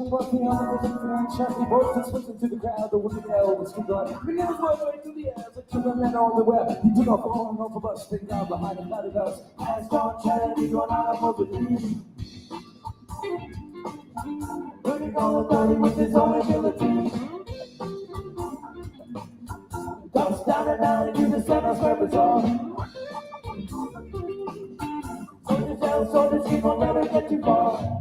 watching what's the television fan. Shouting boats and switching to the crowd. The women yell, the street going. The news was right through the air. The children ran on the web. He took off all over the bus. Straight down behind the clouded house. Eyes gone, Charity going out of the lead. Looking on the body with his own ability. Dumps down and down into the center's repertoire. Soldiers yell, soldiers keep on never get too far.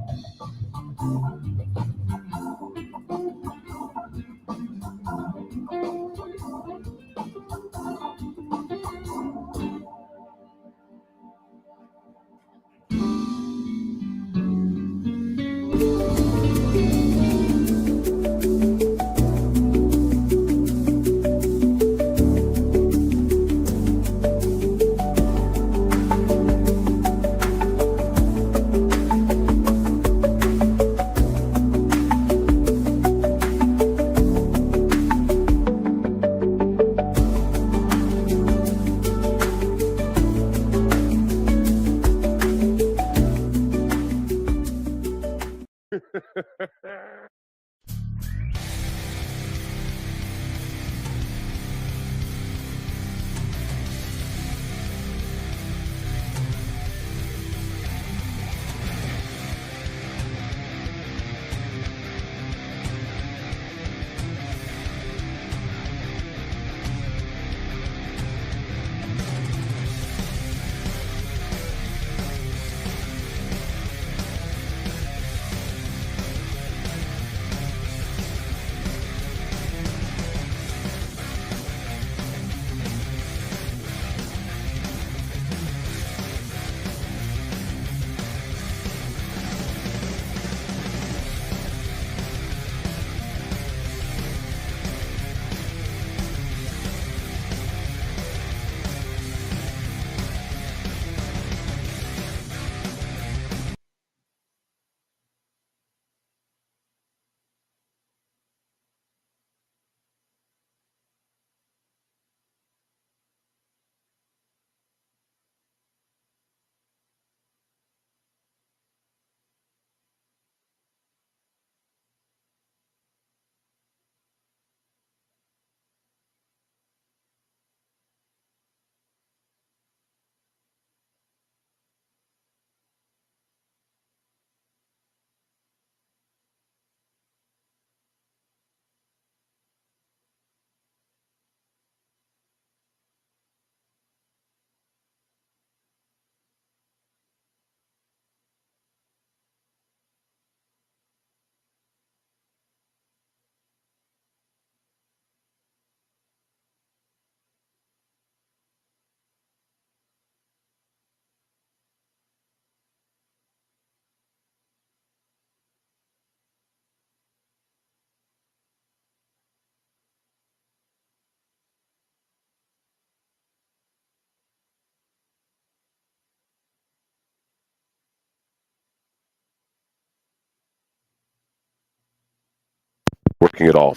Working at all.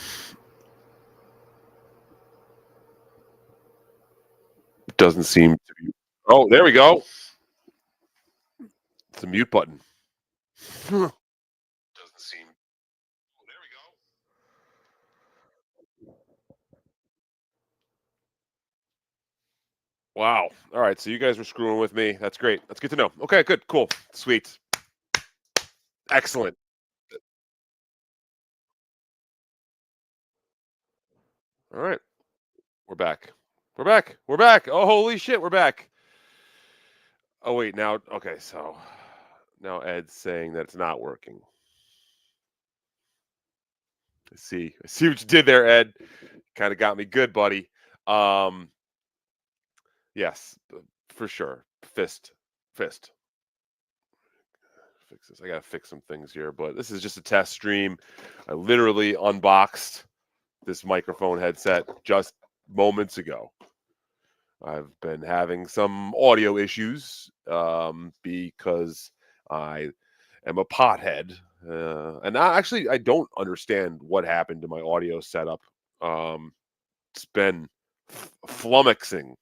Doesn't seem to be. Oh, there we go. It's a mute button. Doesn't seem. Oh, there we go. Wow. All right. So you guys were screwing with me. That's great. That's good to know. Okay. Good. Cool. Sweet. Excellent. All right. We're back. We're back. We're back. Oh, holy shit. We're back. Oh, wait. Now, okay. So now Ed's saying that it's not working. I see what you did there, Ed. Kind of got me good, buddy. Yes, for sure. Fist. Fix this. I gotta fix some things here, but this is just a test stream. I literally unboxed this microphone headset just moments ago. I've been having some audio issues because I am a pothead, and I don't understand what happened to my audio setup. It's been flummoxing,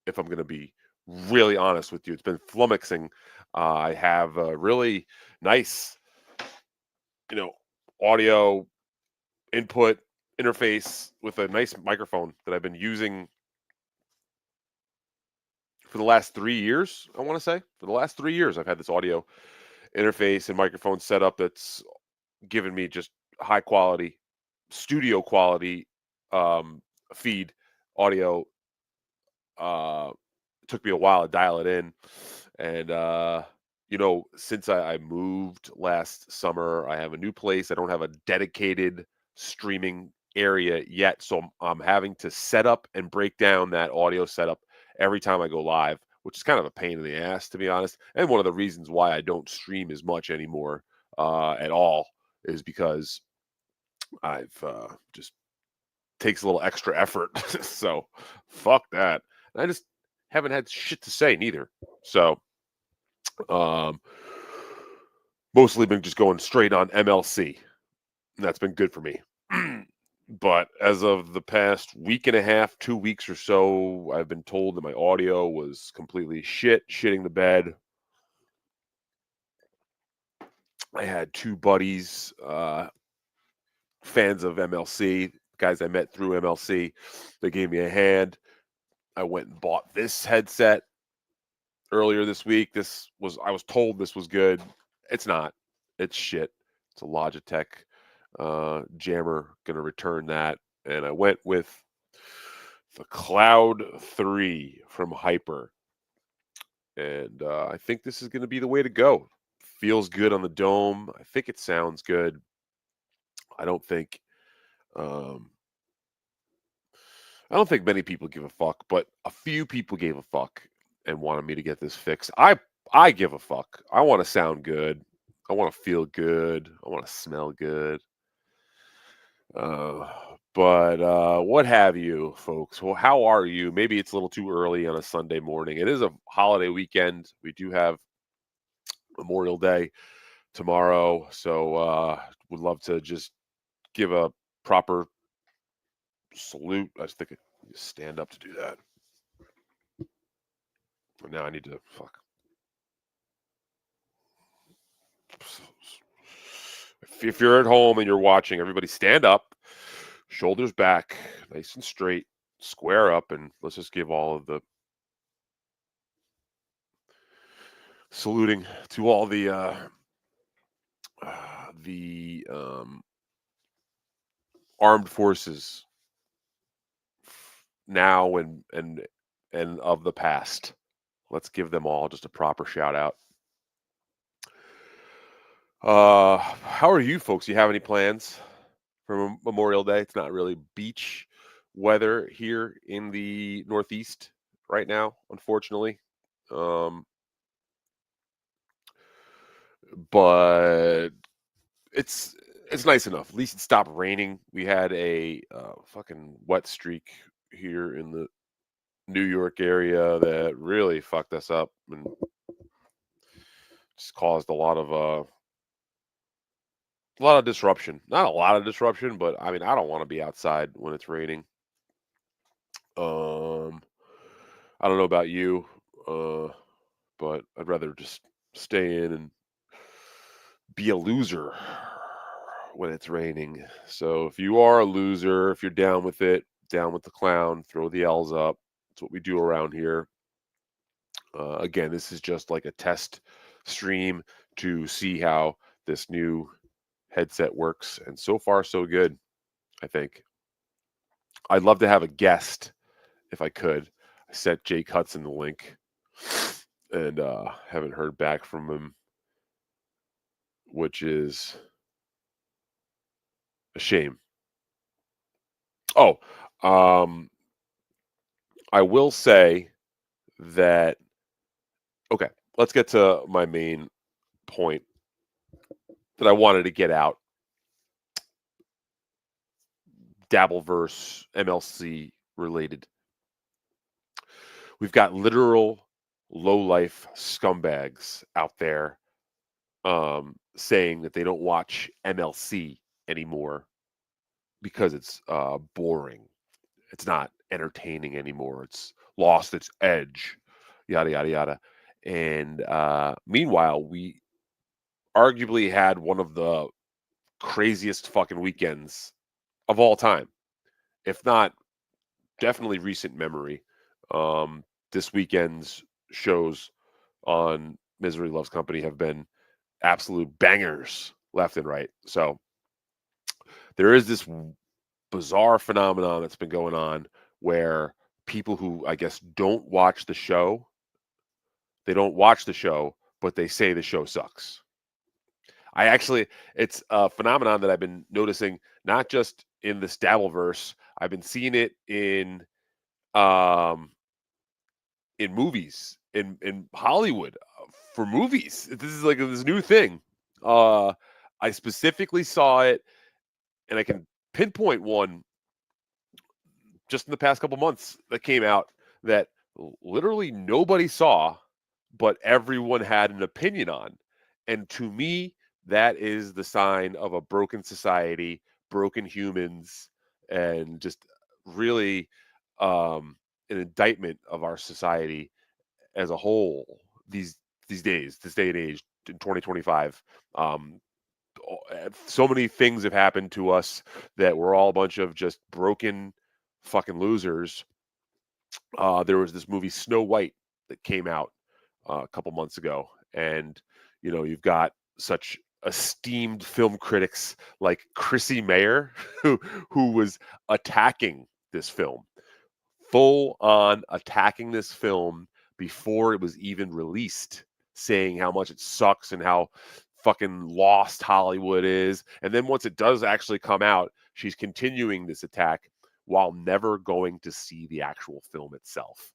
if I'm going to be really honest with you. It's been flummoxing. I have a really nice audio input interface with a nice microphone that I've been using for the last 3 years. I want to say for the last 3 years, I've had this audio interface and microphone setup that's given me just high quality, studio quality feed audio. It took me a while to dial it in, and since I moved last summer, I have a new place. I don't have a dedicated streaming area yet, so I'm having to set up and break down that audio setup every time I go live, which is kind of a pain in the ass, to be honest. And one of the reasons why I don't stream as much anymore at all is because I've just takes a little extra effort. So fuck that. And I just haven't had shit to say neither. So um mostly been just going straight on MLC. And that's been good for me. But as of the past week and a half, 2 weeks or so, I've been told that my audio was completely shitting the bed. I had two buddies, fans of MLC, guys I met through MLC. They gave me a hand. I went and bought this headset earlier this week. I was told this was good. It's not. It's shit. It's a Logitech jammer. Gonna return that. And I went with the Cloud 3 from Hyper. And I think this is gonna be the way to go. Feels good on the dome. I think it sounds good. I don't think um, I don't think many people give a fuck, but a few people gave a fuck and wanted me to get this fixed. I give a fuck. I want to sound good. I want to feel good. I want to smell good. Uh, but what have you, folks? Well, how are you? Maybe it's a little too early on a Sunday morning. It is a holiday weekend. We do have Memorial Day tomorrow, so would love to just give a proper salute. I just think I need to stand up to do that. Now I need to fuck. If you're at home and you're watching, everybody stand up, shoulders back, nice and straight, square up, and let's just give all of the saluting to all the armed forces now and of the past. Let's give them all just a proper shout out. How are you folks? You have any plans for Memorial Day? It's not really beach weather here in the Northeast right now, unfortunately. But it's nice enough. At least it stopped raining. We had a fucking wet streak here in the New York area that really fucked us up and just caused a lot of disruption. Not a lot of disruption, but I mean, I don't want to be outside when it's raining. I don't know about you, but I'd rather just stay in and be a loser when it's raining. So if you are a loser, if you're down with it, down with the clown, throw the L's up. That's what we do around here. Again, this is just like a test stream to see how this new headset works. And so far, so good, I think. I'd love to have a guest if I could. I sent Jake Hudson the link and haven't heard back from him, which is a shame. Oh, I will say that, okay, let's get to my main point that I wanted to get out. Dabbleverse, MLC related. We've got literal low-life scumbags out there saying that they don't watch MLC anymore because it's boring. It's not entertaining anymore. It's lost its edge, yada, yada, yada. And meanwhile, we arguably had one of the craziest fucking weekends of all time, if not definitely recent memory. This weekend's shows on Misery Loves Company have been absolute bangers left and right. So there is this bizarre phenomenon that's been going on where people who I guess don't watch the show, they don't watch the show, but they say the show sucks. It's a phenomenon that I've been noticing not just in this Dabbleverse. I've been seeing it um in movies in Hollywood for movies. This is like this new thing. Uh, I specifically saw it, and I can pinpoint one just in the past couple months that came out that literally nobody saw, but everyone had an opinion on. And to me, that is the sign of a broken society, broken humans, and just really an indictment of our society as a whole these days, this day and age in 2025. Um, so many things have happened to us that we're all a bunch of just broken fucking losers. There was this movie Snow White that came out a couple months ago, and you've got such esteemed film critics like Chrissy Mayer, who was attacking this film, full on attacking this film before it was even released, saying how much it sucks and how fucking lost Hollywood is. And then once it does actually come out, she's continuing this attack while never going to see the actual film itself.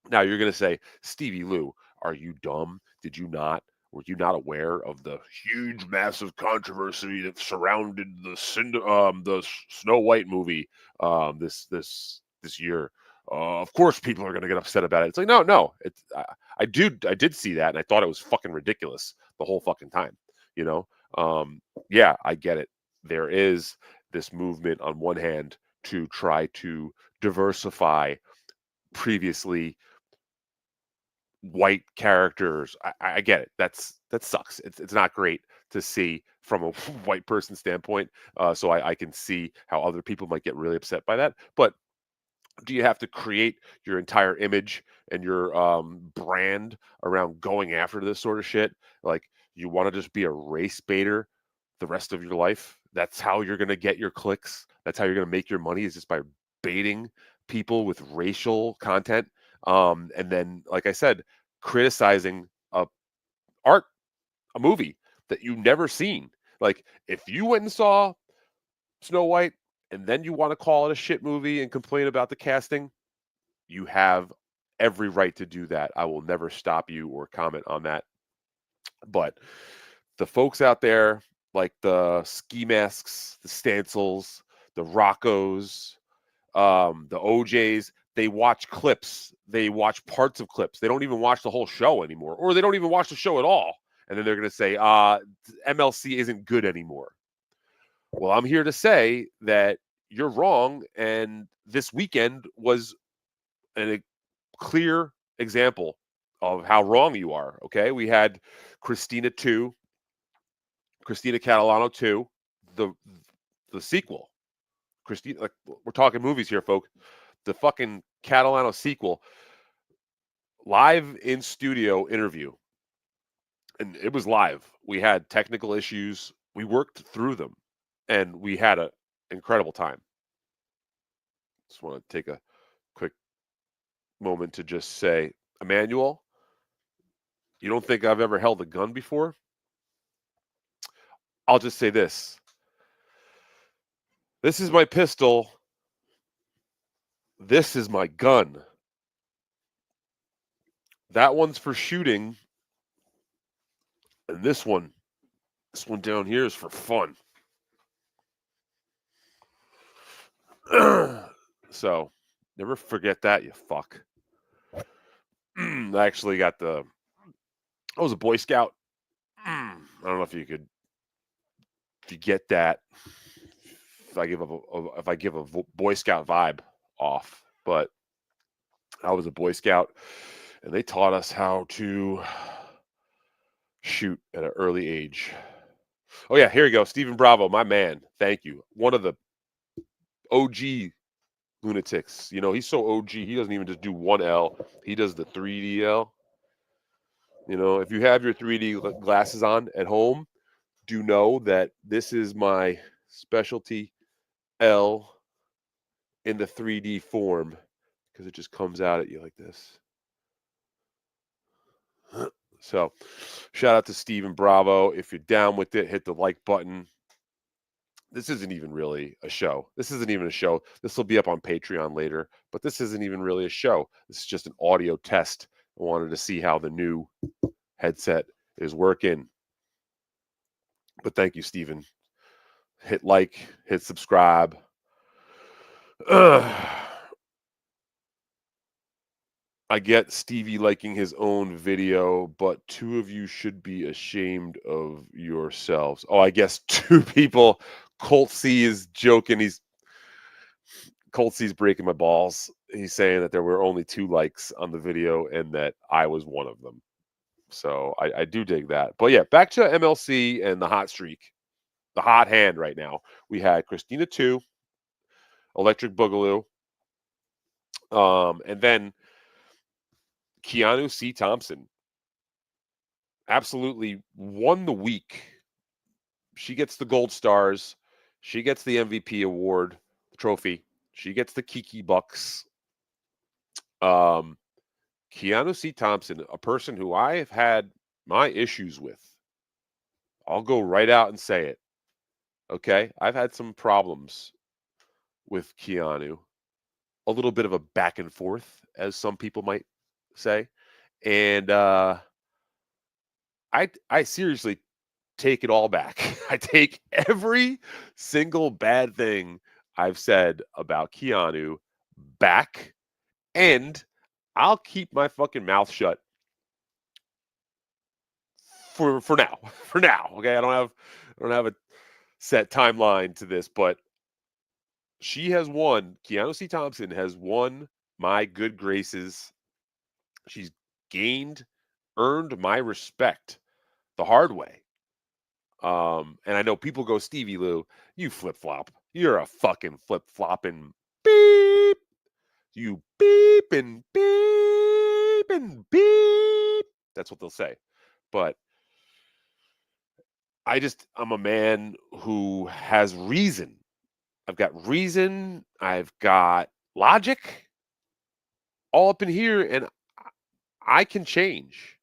Now you're going to say, Stevie Lou, are you dumb? Were you not aware of the huge, massive controversy that surrounded the Snow White movie this year? Of course, people are going to get upset about it. It's like, no. I did see that, and I thought it was fucking ridiculous the whole fucking time. You know, yeah, I get it. There is this movement on one hand to try to diversify previously white characters. I get it. That sucks. It's not great to see from a white person standpoint. So I can see how other people might get really upset by that. But do you have to create your entire image and your brand around going after this sort of shit? Like, you want to just be a race baiter the rest of your life? That's how you're going to get your clicks. That's how you're going to make your money, is just by baiting people with racial content. And then, like I said, criticizing art, a movie that you never seen. Like, if you went and saw Snow White and then you want to call it a shit movie and complain about the casting, you have every right to do that. I will never stop you or comment on that. But the folks out there, like the Ski Masks, the Stancils, the Roccos, the OJs, they watch clips. They watch parts of clips. They don't even watch the whole show anymore, or they don't even watch the show at all. And then they're going to say, MLC isn't good anymore. Well, I'm here to say that you're wrong. And this weekend was a clear example of how wrong you are. Okay. We had Christina Catalano 2, the sequel. Christina, like, we're talking movies here, folks. The fucking Catalano sequel, live in studio interview. And it was live. We had technical issues. We worked through them, and we had an incredible time. Just want to take a quick moment to just say, Emmanuel, you don't think I've ever held a gun before? I'll just say this. This is my pistol. This is my gun. That one's for shooting. And this one down here is for fun. So never forget that, you fuck. I actually I was a Boy Scout. I don't know if you get that. If I give a Boy Scout vibe off, but I was a Boy Scout, and they taught us how to shoot at an early age. Oh yeah, here you go. Stephen Bravo, my man. Thank you. One of the OG lunatics. You know, he's so OG. He doesn't even just do one L. He does the 3D L. You know, if you have your 3D glasses on at home, do know that this is my specialty L in the 3D form because it just comes out at you like this. So, shout out to Steven Bravo. If you're down with it, hit the like button. This isn't even really a show. This isn't even a show. This will be up on Patreon later, but this isn't even really a show. This is just an audio test. I wanted to see how the new headset is working. But thank you, Steven. Hit like, hit subscribe. I get Stevie liking his own video, but two of you should be ashamed of yourselves. Oh, I guess two people. Colt C is joking. Colt C's breaking my balls. He's saying that there were only 2 likes on the video and that I was one of them. So I do dig that. But yeah, back to MLC and the hot streak, the hot hand right now. We had Christina 2, Electric Boogaloo, and then Keanu C. Thompson absolutely won the week. She gets the gold stars. She gets the MVP award trophy. She gets the Kiki Bucks. Keanu C. Thompson, a person who I have had my issues with. I'll go right out and say it. Okay? I've had some problems with Keanu. A little bit of a back and forth, as some people might say. And I seriously take it all back. I take every single bad thing I've said about Keanu back, and I'll keep my fucking mouth shut for now. For now, okay? I don't have a set timeline to this, but she has won. Keanu C. Thompson has won my good graces. She's earned my respect the hard way. And I know people go, Stevie Lou, you flip flop. You're a fucking flip flopping beep. You beep and beep and beep. That's what they'll say. But I'm a man who has reason. I've got reason. I've got logic all up in here, and I can change.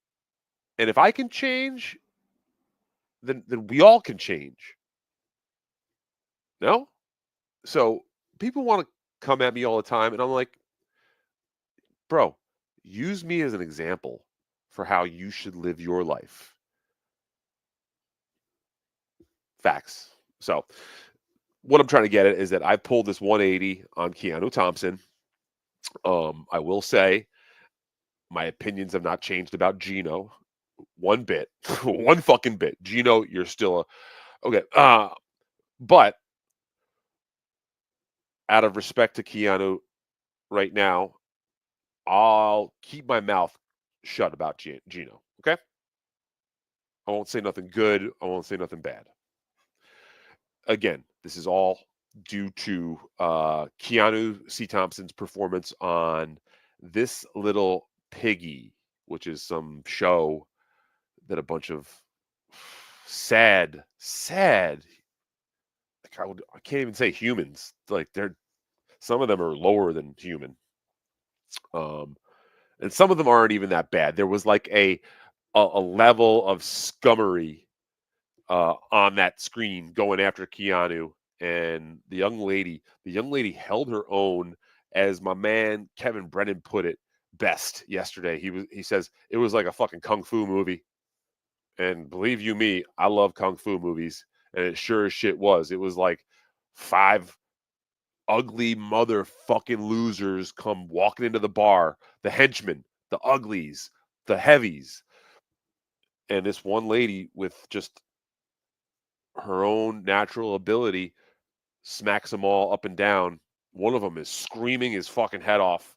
And if I can change, then we all can change. No? So people want to come at me all the time, and I'm like, bro, use me as an example for how you should live your life. Facts. So what I'm trying to get at is that I pulled this 180 on Keanu Thompson. I will say my opinions have not changed about Gino one bit, one fucking bit. Gino, you're still okay. But out of respect to Keanu right now, I'll keep my mouth shut about Gino. Okay. I won't say nothing good. I won't say nothing bad. Again, this is all due to Keanu C. Thompson's performance on This Little Piggy, which is some show that a bunch of sad, like I can't even say humans. Like some of them are lower than human. And some of them aren't even that bad. There was like a level of scummery on that screen going after Keanu and the young lady. The young lady held her own, as my man Kevin Brennan put it best yesterday. He says it was like a fucking kung fu movie. And believe you me, I love kung fu movies, and it sure as shit was. It was like 5 ugly motherfucking losers come walking into the bar, the henchmen, the uglies, the heavies, and this one lady with just her own natural ability smacks them all up and down. One of them is screaming his fucking head off.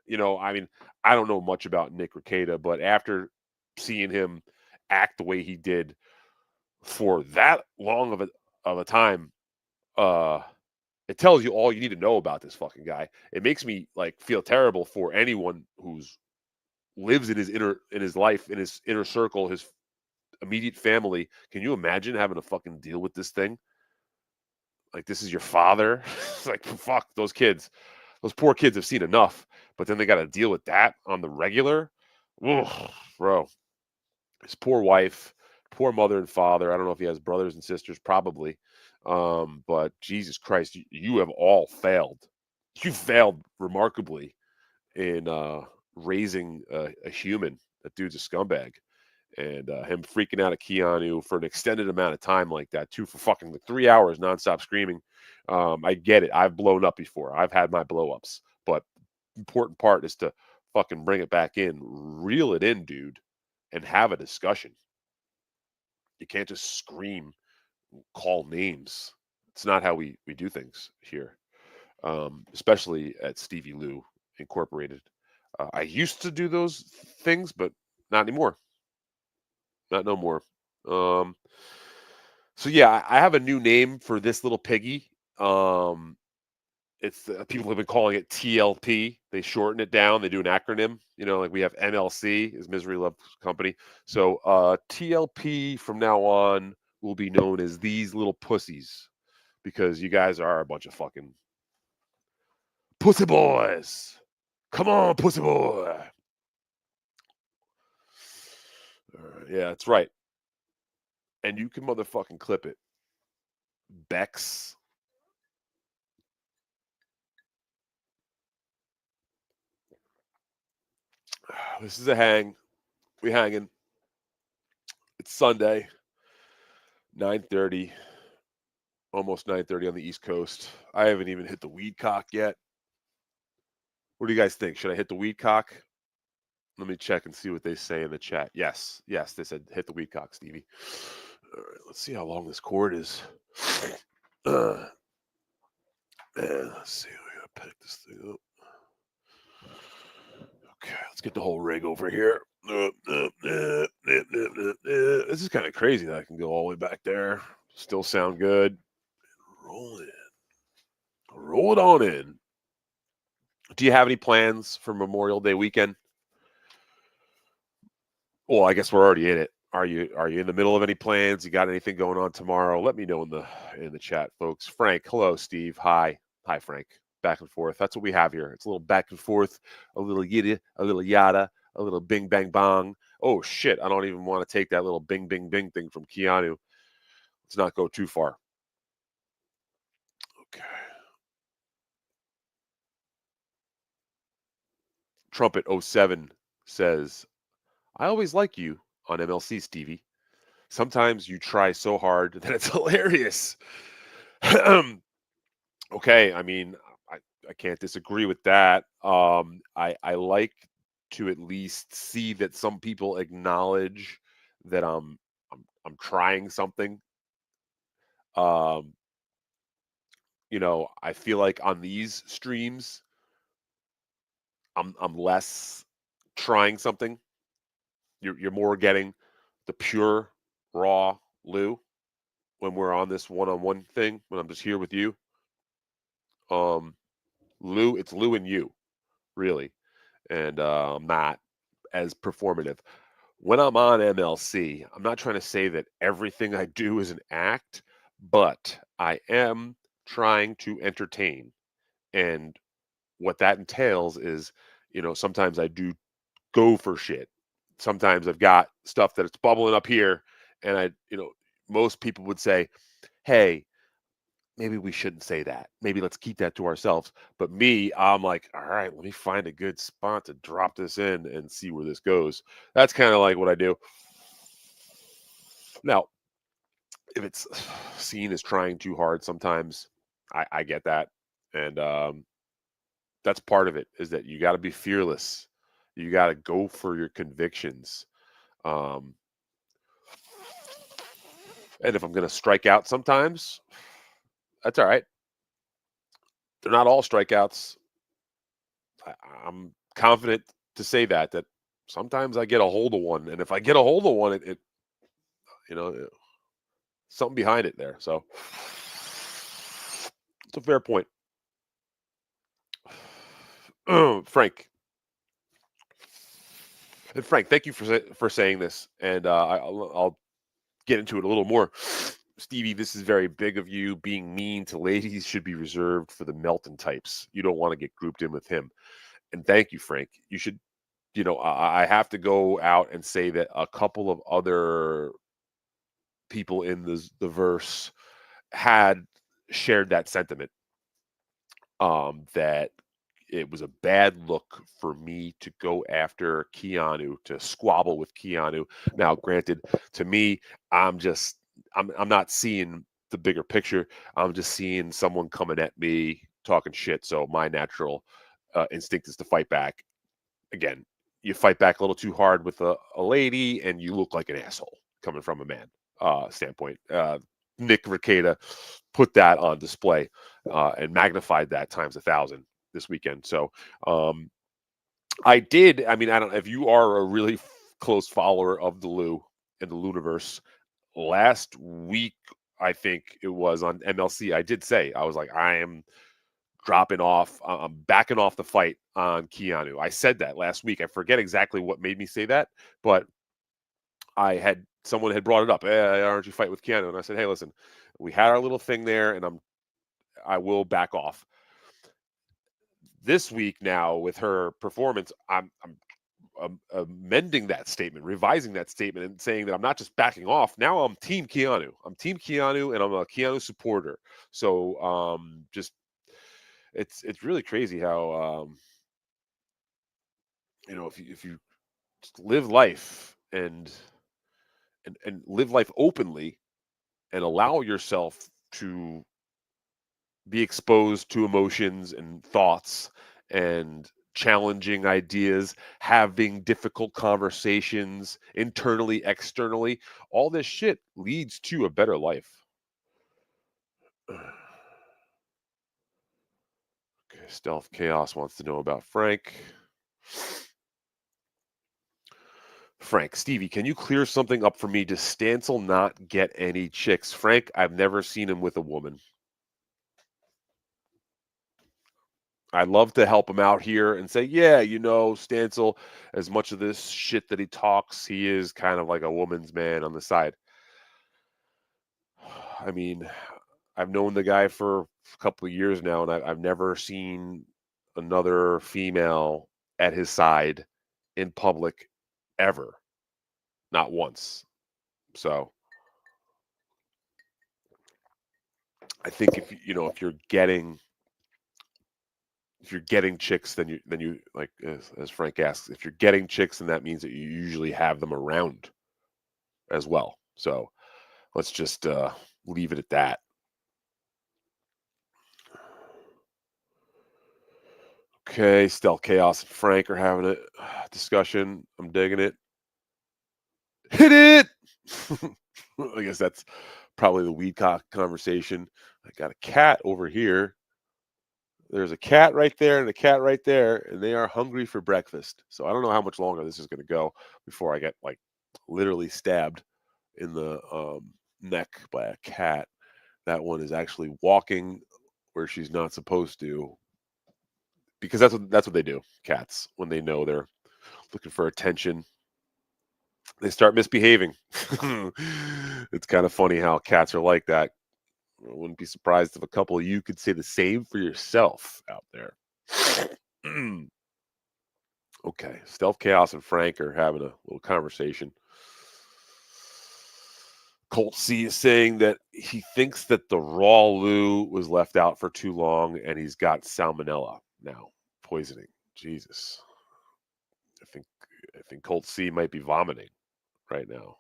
You know, I mean, I don't know much about Nick Rekieta, but after seeing him act the way he did, for that long of a time, it tells you all you need to know about this fucking guy. It makes me like feel terrible for anyone who's lives in his life, in his inner circle, his immediate family. Can you imagine having to fucking deal with this thing? Like, this is your father. It's like, fuck, those kids. Those poor kids have seen enough, but then they got to deal with that on the regular. Ugh, bro, his poor wife, poor mother and father. I don't know if he has brothers and sisters, probably. But Jesus Christ, you have all failed. You failed remarkably in raising a human. That dude's a scumbag. And him freaking out at Keanu for an extended amount of time like that, too, for fucking like 3 hours nonstop screaming. I get it. I've blown up before. I've had my blow ups. But important part is to fucking bring it back in, reel it in, dude, and have a discussion. You can't just scream, call names. It's not how we do things here, especially at Stevie Lou Incorporated. I used to do those things, but not anymore. Not no more. Um, so yeah, I have a new name for this little piggy. It's people have been calling it TLP. They shorten it down. They do an acronym. You know, like we have MLC is Misery Love Company. So TLP from now on will be known as these little pussies because you guys are a bunch of fucking pussy boys. Come on, pussy boy. Yeah, that's right. And you can motherfucking clip it. Bex. This is a hang. We hanging. It's Sunday, 9:30, almost 9:30 on the East Coast. I haven't even hit the weed cock yet. What do you guys think? Should I hit the weed cock? Let me check and see what they say in the chat. Yes, yes, they said hit the weed cock, Stevie. All right, let's see how long this cord is. Man, let's see. We gotta pick this thing up. Okay, let's get the whole rig over here. This is kind of crazy that I can go all the way back there. Still sound good. Roll it. Roll it on in. Do you have any plans for Memorial Day weekend? Well, I guess we're already in it. Are you in the middle of any plans? You got anything going on tomorrow? Let me know in the chat, folks. Frank, hello, Steve. Hi. Hi, Frank. Back and forth. That's what we have here. It's a little back and forth, a little yiddy, a little yada, a little bing bang bong. Oh shit, I don't even want to take that little bing bing bing thing from Keanu. Let's not go too far. Okay. Trumpet 07 says, I always like you on MLC, Stevie. Sometimes you try so hard that it's hilarious. Okay, I mean, I can't disagree with that. I like to at least see that some people acknowledge that I'm trying something. Um, I feel like on these streams, I'm less trying something. You're more getting the pure raw Lou when we're on this one-on-one thing, when I'm just here with you. Lou, it's Lou and you, really. And I'm not as performative. When I'm on MLC, I'm not trying to say that everything I do is an act, but I am trying to entertain. And what that entails is, sometimes I do go for shit. Sometimes I've got stuff that it's bubbling up here, and most people would say, hey, maybe we shouldn't say that. Maybe let's keep that to ourselves. But me, I'm like, all right, let me find a good spot to drop this in and see where this goes. That's kind of like what I do. Now, if it's seen as trying too hard, sometimes I get that. And that's part of it, is that you got to be fearless. You got to go for your convictions. Um, and if I'm going to strike out sometimes, that's all right. They're not all strikeouts. I'm confident to say that sometimes I get a hold of one, and if I get a hold of one, it something behind it there. So it's a fair point. Frank, and Frank, thank you for saying this, and I'll get into it a little more. Stevie, this is very big of you. Being mean to ladies should be reserved for the Melton types. You don't want to get grouped in with him. And thank you, Frank. You should, I have to go out and say that a couple of other people in the verse had shared that sentiment. That it was a bad look for me to go after Keanu, to squabble with Keanu. Now, granted, to me, I'm not seeing the bigger picture. I'm just seeing someone coming at me talking shit. So my natural instinct is to fight back. Again, you fight back a little too hard with a lady, and you look like an asshole coming from a man standpoint. Nick Rekieta put that on display and magnified that times 1,000 this weekend. So I did. I mean, I don't know if you are a really close follower of the Lou and the Luniverse. Last week, I think it was on MLC. I did say I was like, I am dropping off. I'm backing off the fight on Keanu. I said that last week. I forget exactly what made me say that, but someone had brought it up. Hey, aren't you fight with Keanu? And I said, hey, listen, we had our little thing there, and I will back off. This week now with her performance, I'm amending that statement, revising that statement, and saying that I'm not just backing off. Now I'm Team Keanu. I'm Team Keanu, and I'm a Keanu supporter. So just it's really crazy how if you just live life and live life openly and allow yourself to be exposed to emotions and thoughts and challenging ideas, having difficult conversations internally, externally, all this shit leads to a better life. Okay, Stealth Chaos wants to know about Frank. Frank, Stevie, can you clear something up for me? Does Stancil not get any chicks? Frank, I've never seen him with a woman. I'd love to help him out here and say, yeah, Stancil, as much of this shit that he talks, he is kind of like a woman's man on the side. I mean, I've known the guy for a couple of years now, and I've never seen another female at his side in public ever. Not once. So I think if you're getting chicks, then you like as Frank asks, if you're getting chicks, then that means that you usually have them around as well. So let's just leave it at that. Okay, Stealth Chaos and Frank are having a discussion. I'm digging it. Hit it. I guess that's probably the weed cock conversation. I got a cat over here. There's a cat right there and a cat right there, and they are hungry for breakfast. So I don't know how much longer this is going to go before I get like literally stabbed in the neck by a cat. That one is actually walking where she's not supposed to, because that's what they do. Cats, when they know they're looking for attention, they start misbehaving. It's kind of funny how cats are like that. I wouldn't be surprised if a couple of you could say the same for yourself out there. Okay, Stealth Chaos and Frank are having a little conversation. Colt C is saying that he thinks that the raw Lou was left out for too long and he's got salmonella now, poisoning. Jesus. I think Colt C might be vomiting right now.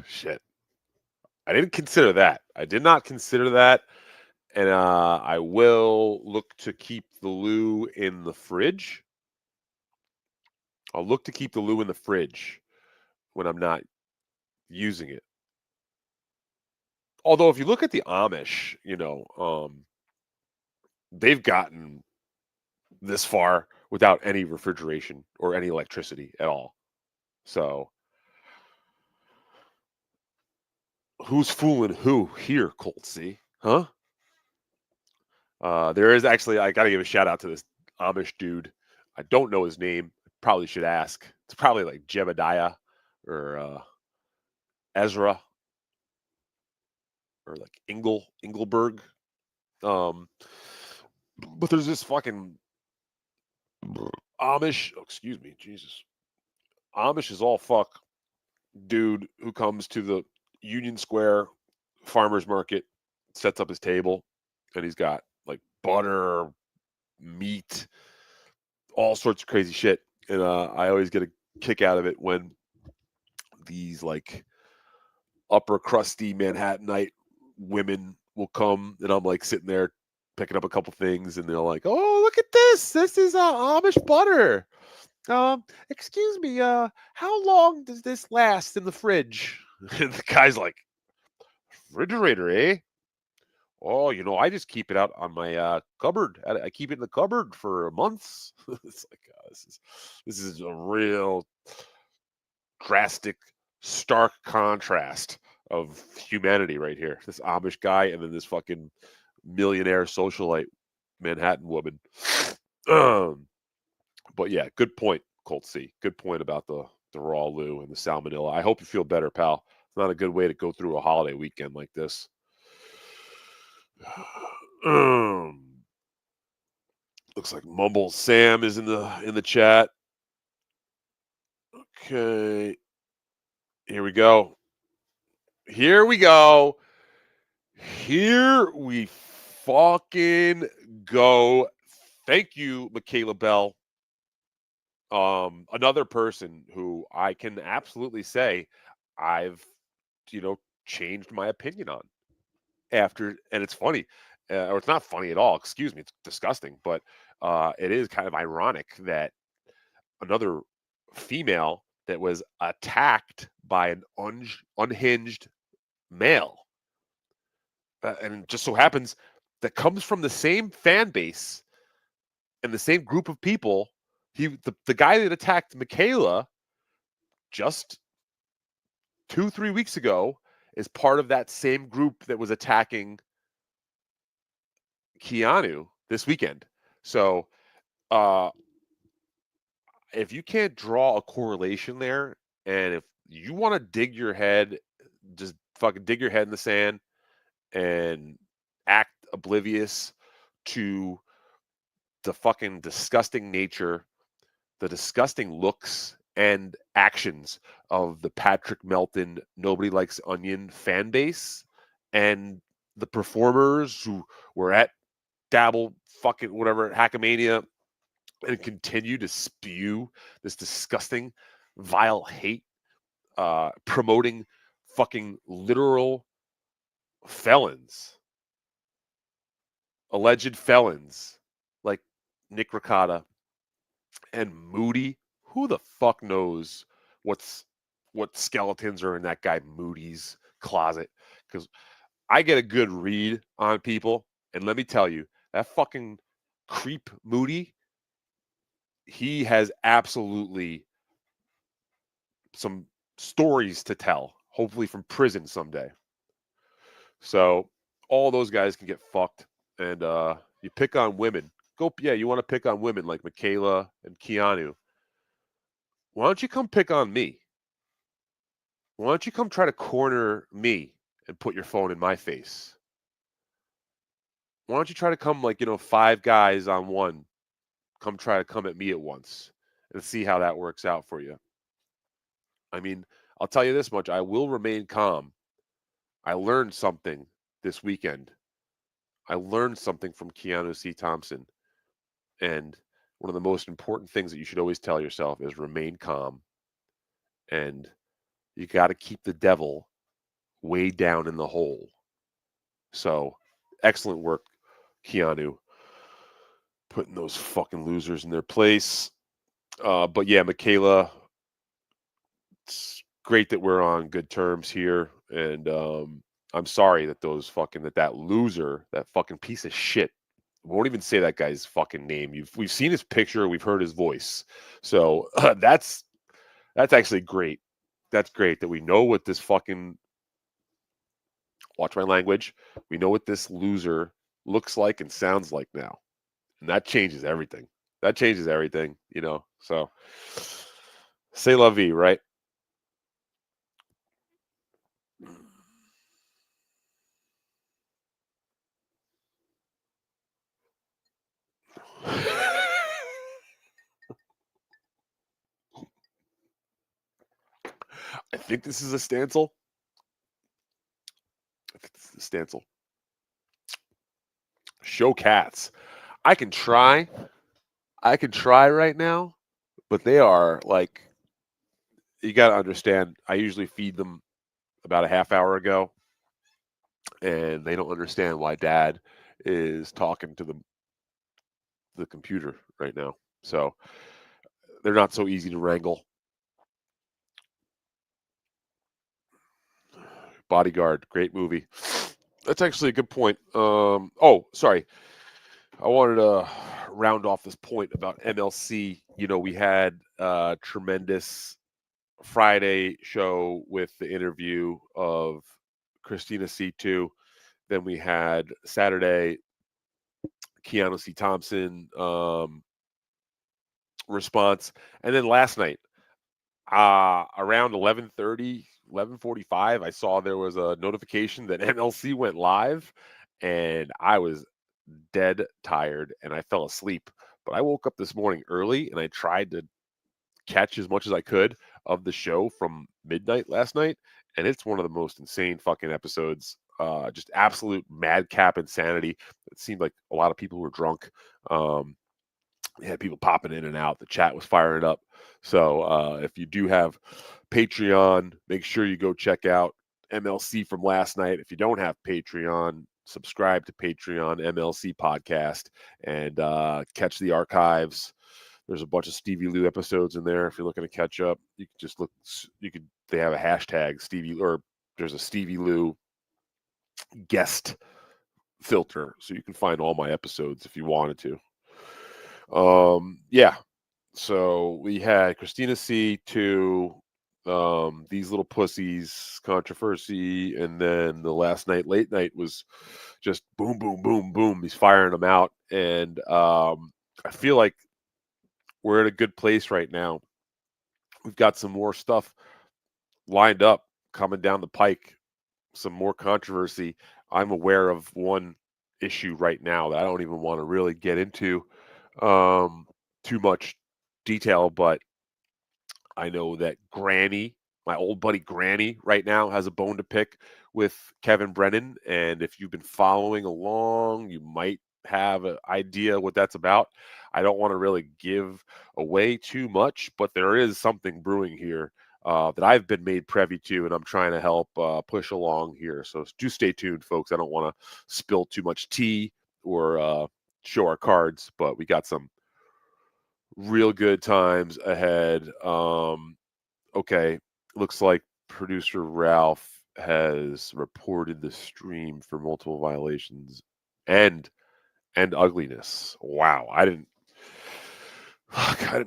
Shit. I didn't consider that. I did not consider that. And I will look to keep the Lou in the fridge. I'll look to keep the Lou in the fridge when I'm not using it. Although if you look at the Amish, they've gotten this far without any refrigeration or any electricity at all. So Who's fooling who here, Colt C? Huh? There is actually, I got to give a shout out to this Amish dude. I don't know his name. Probably should ask. It's probably like Jebediah or Ezra or like Engelberg. But there's this fucking Amish. Oh, excuse me, Jesus. Amish is all fuck dude who comes to the Union Square farmers market, sets up his table, and he's got like butter, meat, all sorts of crazy shit. And I always get a kick out of it when these like upper crusty Manhattanite women will come, and I'm like sitting there picking up a couple things, and they're like, "Oh, look at this! This is Amish butter. Excuse me, how long does this last in the fridge?" And the guy's like, "Refrigerator, eh? Oh, I just keep it out on my cupboard. I keep it in the cupboard for months." It's like this is a real drastic, stark contrast of humanity right here. This Amish guy and then this fucking millionaire socialite Manhattan woman. But yeah, good point, Colt C. Good point about the raw Lou and the salmonella. I hope you feel better, pal. It's not a good way to go through a holiday weekend like this. Looks like Mumble Sam is in the chat. Okay. Here we go. Here we go. Here we fucking go. Thank you, Michaela Bell. Another person who I can absolutely say I've, changed my opinion on after, and it's funny, or it's not funny at all. Excuse me, it's disgusting, but it is kind of ironic that another female that was attacked by an unhinged male, and it just so happens that comes from the same fan base and the same group of people. The guy that attacked Michaela just 2-3 weeks ago is part of that same group that was attacking Keanu this weekend. So if you can't draw a correlation there, and if you want to dig your head, just fucking dig your head in the sand and act oblivious to the fucking disgusting nature, the disgusting looks and actions of the Patrick Melton Nobody Likes Onion fan base and the performers who were at Dabble fucking whatever Hackamania and continue to spew this disgusting, vile hate, promoting fucking literal felons, alleged felons like Nick Ricotta and Moody. Who the fuck knows what skeletons are in that guy Moody's closet? Because I get a good read on people, and let me tell you, that fucking creep Moody, he has absolutely some stories to tell, hopefully from prison someday. So all those guys can get fucked. And you pick on women. You want to pick on women like Michaela and Keanu. Why don't you come pick on me? Why don't you come try to corner me and put your phone in my face? Why don't you try to come like, 5 guys on one, try to come at me at once and see how that works out for you? I mean, I'll tell you this much. I will remain calm. I learned something this weekend. I learned something from Keanu C. Thompson. And one of the most important things that you should always tell yourself is remain calm. And you got to keep the devil way down in the hole. So, excellent work, Keanu, putting those fucking losers in their place. But yeah, Michaela, it's great that we're on good terms here. And I'm sorry that that loser, that fucking piece of shit, won't even say that guy's fucking name. We've seen his picture, we've heard his voice. So that's actually great. That's great that we know what this fucking Watch my language. We know what this loser looks like and sounds like now. And that changes everything. That changes everything, you know. So say la vie, right? I think this is a stancil. I think this is a stancil. Show cats. I can try. I can try right now, but they are like, you got to understand. I usually feed them about a half hour ago, and they don't understand why Dad is talking to the computer right now. So they're not so easy to wrangle. Bodyguard, great movie. That's actually a good point. Oh, sorry. I wanted to round off this point about MLC. You know, we had a tremendous Friday show with the interview of Christina C2. Then we had Saturday, Keanu C. Thompson response. And then last night, around 11:30, 11:45, I saw there was a notification that MLC went live, and I was dead tired and I fell asleep. But I woke up this morning early and I tried to catch as much as I could of the show from midnight last night, and it's one of the most insane fucking episodes. Just absolute madcap insanity. It seemed like a lot of people were drunk. We had people popping in and out. The chat was firing up. So if you do have Patreon, make sure you go check out MLC from last night. If you don't have Patreon, subscribe to Patreon MLC podcast and catch the archives. There's a bunch of Stevie Lou episodes in there. If you're looking to catch up, you can just look. You could. They have a hashtag Stevie, or there's a Stevie Lou guest filter, so you can find all my episodes if you wanted to. Yeah. So we had Christina C to These Little Pussies controversy, and then the last night late night was just boom, boom, boom, boom. He's firing them out, and I feel like we're in a good place right now. We've got some more stuff lined up coming down the pike, some more controversy. I'm aware of one issue right now that I don't even want to really get into too much detail, but I know that Granny, my old buddy Granny, right now has a bone to pick with Kevin Brennan. And if you've been following along, you might have an idea what that's about. I don't want to really give away too much, but there is something brewing here that I've been made privy to, and I'm trying to help push along here. So do stay tuned, folks. I don't want to spill too much tea or show our cards, but we got some real good times ahead. Okay, looks like producer Ralph has reported the stream for multiple violations and ugliness. Wow, I didn't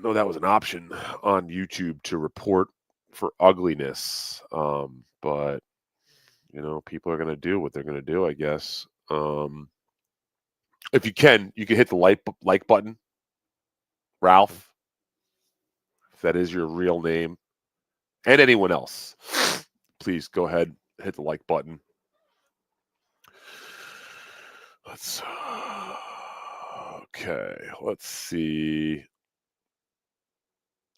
know that was an option on YouTube to report for ugliness. But you know, people are gonna do what they're gonna do, I guess. If you can hit the like button, Ralph, if that is your real name, and anyone else. Please go ahead, hit the like button. Let's see.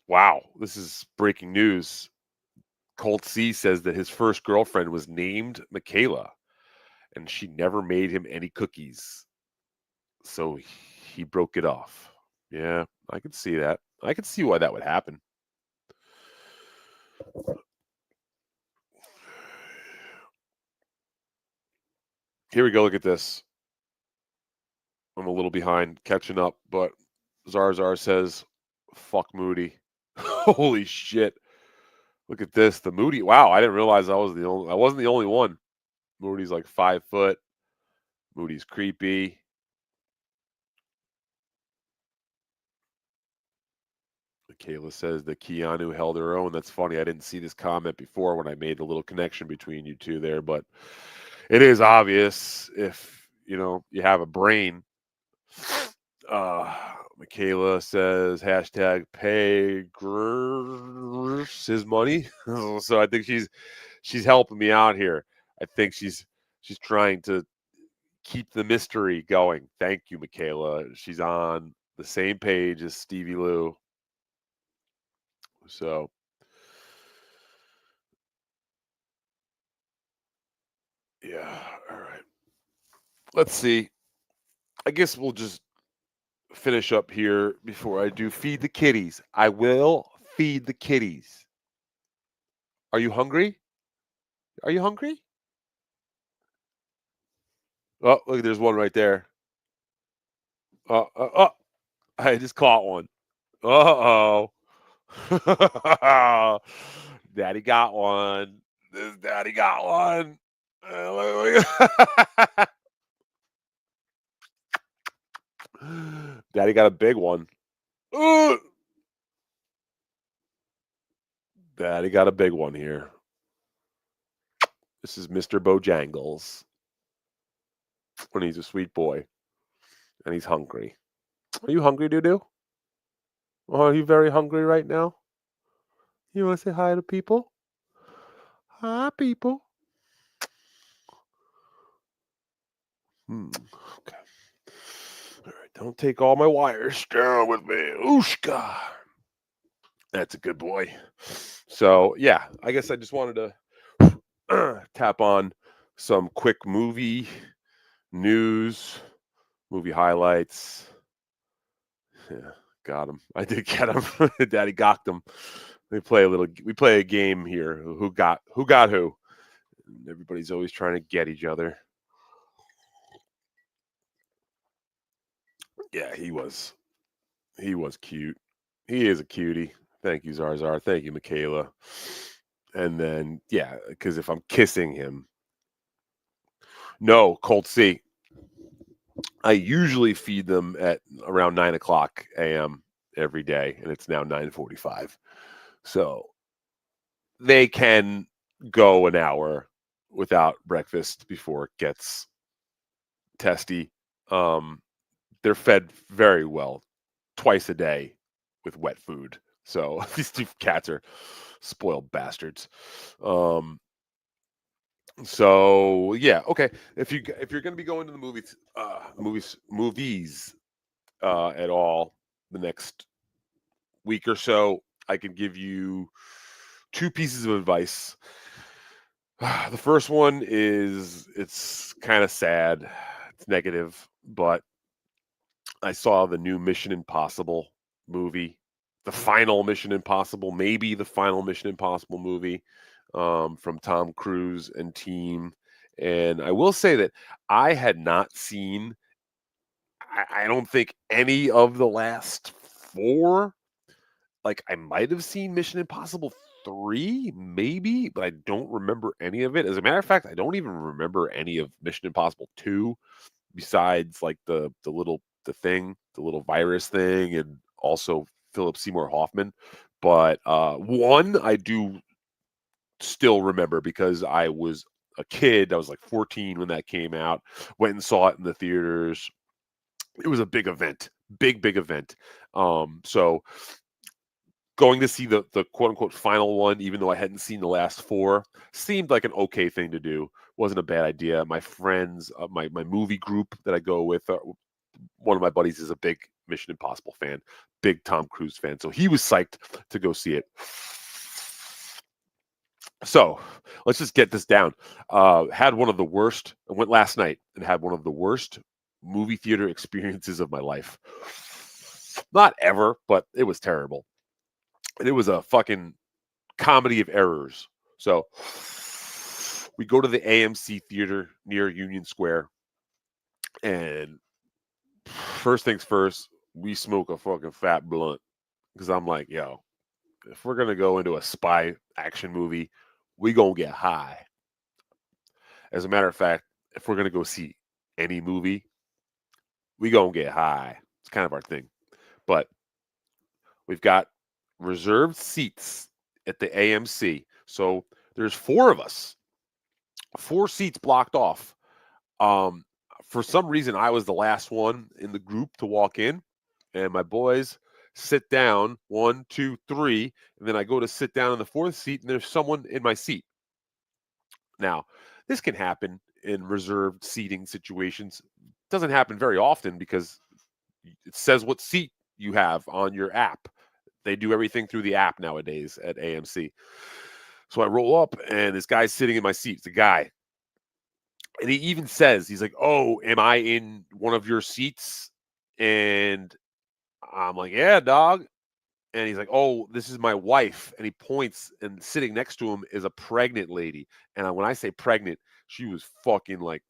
Wow, this is breaking news. Colt C says that his first girlfriend was named Michaela, and she never made him any cookies. So he broke it off. Yeah, I could see that. I could see why that would happen. Here we go. Look at this. I'm a little behind catching up, but Zarzar says, fuck Moody. Holy shit. Look at this. The Moody. Wow, I didn't realize I wasn't the only one. Moody's like 5 foot. Moody's creepy. Kayla says that Keanu held her own. That's funny. I didn't see this comment before when I made a little connection between you two there, but it is obvious if you have a brain. Uh, Michaela says hashtag pay his money. So I think she's helping me out here. I think she's trying to keep the mystery going. Thank you, Michaela. She's on the same page as Stevie Lou. So yeah, all right. Let's see. I guess we'll just finish up here before I do feed the kitties. I will feed the kitties. Are you hungry? Are you hungry? Oh, look, there's one right there. Oh, I just caught one. Uh-oh. Daddy got one. This daddy got one. Daddy got a big one. Ooh, Daddy got a big one here. This is Mr. Bojangles. When he's a sweet boy. And he's hungry. Are you hungry, Doo-Doo? Are you very hungry right now? You want to say hi to people? Hi, people. Okay. All right. Don't take all my wires down with me. Ooshka. That's a good boy. So, yeah, I guess I just wanted to tap on some quick movie news, movie highlights. Yeah, got him. I did get him. Daddy got him. We play a game here. Who got who? Everybody's always trying to get each other. Yeah, he was cute. He is a cutie. Thank you, Zarzar. Thank you, Michaela. And then, yeah, because if I'm kissing him, no, Colt C. I usually feed them at around 9:00 a.m. every day, and it's now 9:45. So they can go an hour without breakfast before it gets testy. They're fed very well twice a day with wet food. So these two cats are spoiled bastards. So yeah, okay. If you're going to be going to the movies at all the next week or so, I can give you two pieces of advice. The first one is it's kind of sad. It's negative, but I saw the new Mission Impossible movie, the final Mission Impossible, maybe the final Mission Impossible movie from Tom Cruise and team. And I will say that I had not seen, I don't think any of the last four. Like I might have seen Mission Impossible 3, maybe, but I don't remember any of it. As a matter of fact, I don't even remember any of Mission Impossible 2 besides like the little virus thing, and also Philip Seymour Hoffman. But one I do still remember because I was a kid. I was like 14 when that came out. Went and saw it in the theaters. It was a big event, big event. So going to see the quote unquote final one, even though I hadn't seen the last four, seemed like an okay thing to do. Wasn't a bad idea. My friends, my movie group that I go with, one of my buddies is a big Mission Impossible fan, big Tom Cruise fan, so he was psyched to go see it. So let's just get this down. Had one of the worst. I went last night and had one of the worst movie theater experiences of my life. Not ever, but it was terrible. And it was a fucking comedy of errors. So we go to the AMC theater near Union Square, and first things first, we smoke a fucking fat blunt because I'm like, yo, if we're gonna go into a spy action movie, we gonna get high. As a matter of fact, if we're gonna go see any movie, we gonna get high. It's kind of our thing. But we've got reserved seats at the AMC. So there's four of us. 4 seats blocked off. Um, for some reason, I was the last one in the group to walk in, and my boys sit down 1, 2, 3, and then I go to sit down in the 4th seat, and there's someone in my seat. Now, this can happen in reserved seating situations. It doesn't happen very often because it says what seat you have on your app. They do everything through the app nowadays at AMC. So I roll up, and this guy's sitting in my seat. It's a guy. And he even says, he's like, "Oh, am I in one of your seats?" And I'm like, "Yeah, dog." And he's like, "Oh, this is my wife." And he points, and sitting next to him is a pregnant lady. And when I say pregnant, she was fucking like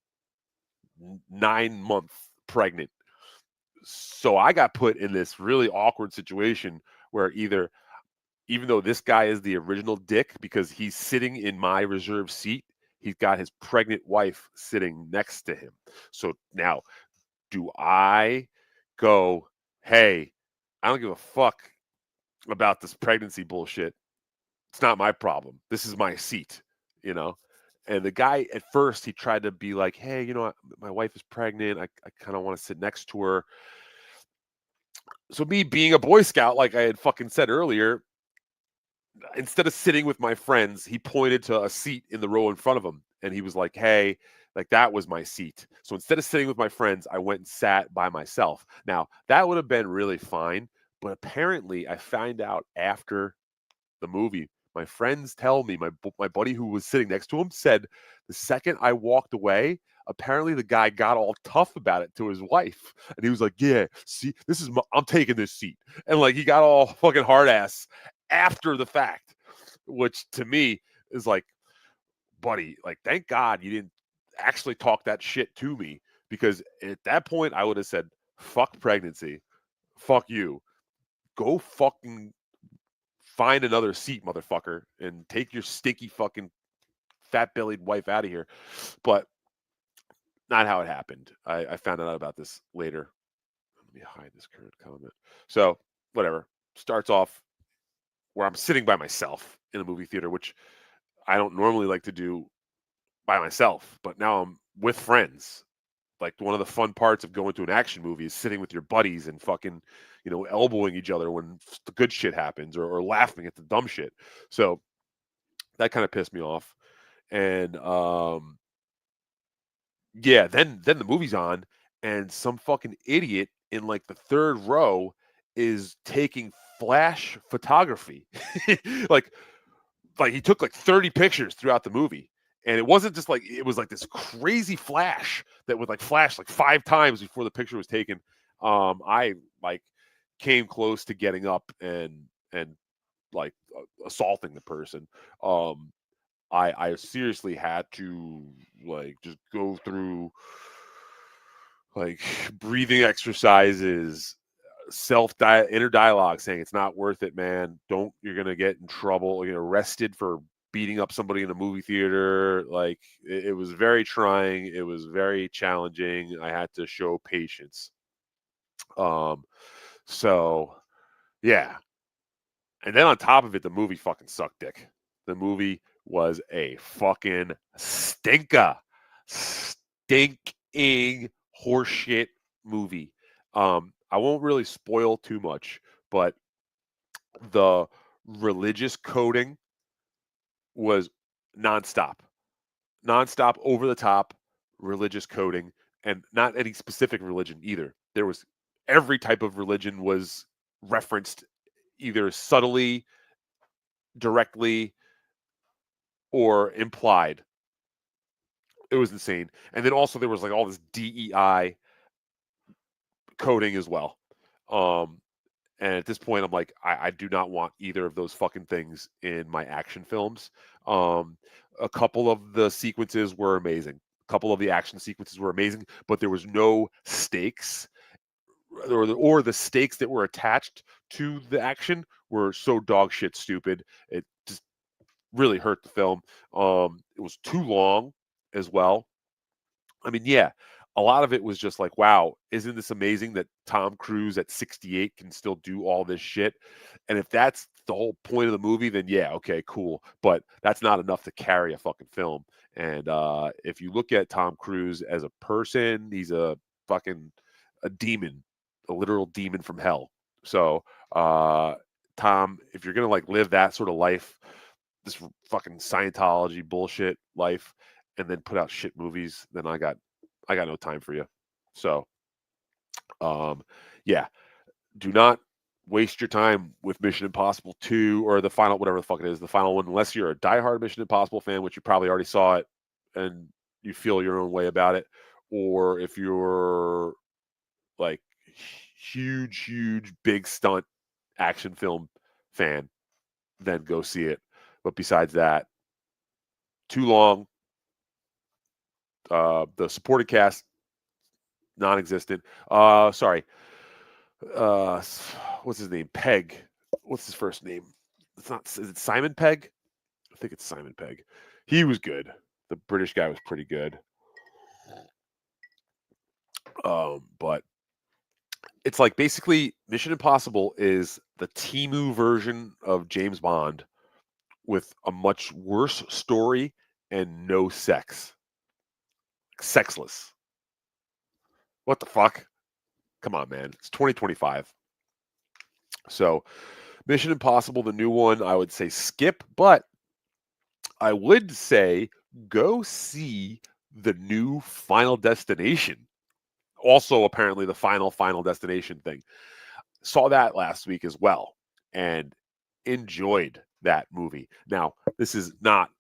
9 month pregnant. So I got put in this really awkward situation where even though this guy is the original dick because he's sitting in my reserved seat, he's got his pregnant wife sitting next to him. So now, do I go, "Hey, I don't give a fuck about this pregnancy bullshit. It's not my problem. This is my seat," you know? And the guy at first he tried to be like, "Hey, my wife is pregnant. I kind of want to sit next to her." So me being a Boy Scout, like I had fucking said earlier, instead of sitting with my friends, he pointed to a seat in the row in front of him, and he was like, "Hey, like that was my seat." So instead of sitting with my friends, I went and sat by myself. Now that would have been really fine, but apparently I found out after the movie. My friends tell me, my buddy who was sitting next to him said the second I walked away, apparently the guy got all tough about it to his wife, and he was like, "Yeah, see, I'm taking this seat," and like he got all fucking hard ass after the fact, which to me is like, buddy, like thank God you didn't actually talk that shit to me because at that point I would have said, "Fuck pregnancy, fuck you, go fucking find another seat, motherfucker, and take your stinky fucking fat bellied wife out of here." But not how it happened. I found out about this later. Let me hide this current comment. So, whatever. Starts off where I'm sitting by myself in a movie theater, which I don't normally like to do by myself, but now I'm with friends. Like one of the fun parts of going to an action movie is sitting with your buddies and fucking, elbowing each other when the good shit happens or laughing at the dumb shit. So that kind of pissed me off. And yeah, then the movie's on, and some fucking idiot in like the third row is taking flash photography. like like he took like 30 pictures throughout the movie. And it wasn't just like it was like this crazy flash that would like flash like 5 times before the picture was taken. I like came close to getting up and like assaulting the person. Um I seriously had to like just go through like breathing exercises, inner dialogue saying it's not worth it, man. Don't You're gonna get in trouble, get arrested for beating up somebody in a movie theater. Like it was very trying. It was very challenging. I had to show patience. Um, so yeah, and then on top of it, the movie fucking sucked dick. The movie was a fucking stinker. Stinking horseshit movie. I won't really spoil too much, but the religious coding was nonstop. Nonstop, over the top religious coding, and not any specific religion either. There was every type of religion was referenced either subtly, directly, or implied. It was insane. And then also there was like all this DEI coding as well. Um, and at this point, I'm like, I do not want either of those fucking things in my action films. Um, a couple of the sequences were amazing. A couple of the action sequences were amazing, but there was no stakes, or the stakes that were attached to the action were so dog shit stupid. It just really hurt the film. It was too long as well. I mean, yeah, a lot of it was just like, wow, isn't this amazing that Tom Cruise at 68 can still do all this shit? And if that's the whole point of the movie, then yeah, okay, cool. But that's not enough to carry a fucking film. And if you look at Tom Cruise as a person, he's a fucking a demon, a literal demon from hell. So, Tom, if you're gonna like live that sort of life, this fucking Scientology bullshit life, and then put out shit movies, then I got no time for you. So, yeah, do not waste your time with Mission Impossible 2 or the final, whatever the fuck it is, the final one, unless you're a diehard Mission Impossible fan, which you probably already saw it and you feel your own way about it, or if you're like huge, big stunt action film fan, then go see it. But besides that, too long. The supporting cast, non-existent. Sorry. What's his name? Pegg. What's his first name? It's not. Is it Simon Pegg? I think it's Simon Pegg. He was good. The British guy was pretty good. But it's like basically Mission Impossible is the Temu version of James Bond with a much worse story and no sex. Sexless. What the fuck? Come on, man. It's 2025. So, Mission Impossible, the new one, I would say skip, but I would say go see the new Final Destination. Also, apparently, the Final Destination thing. Saw that last week as well and enjoyed that movie. Now, this is not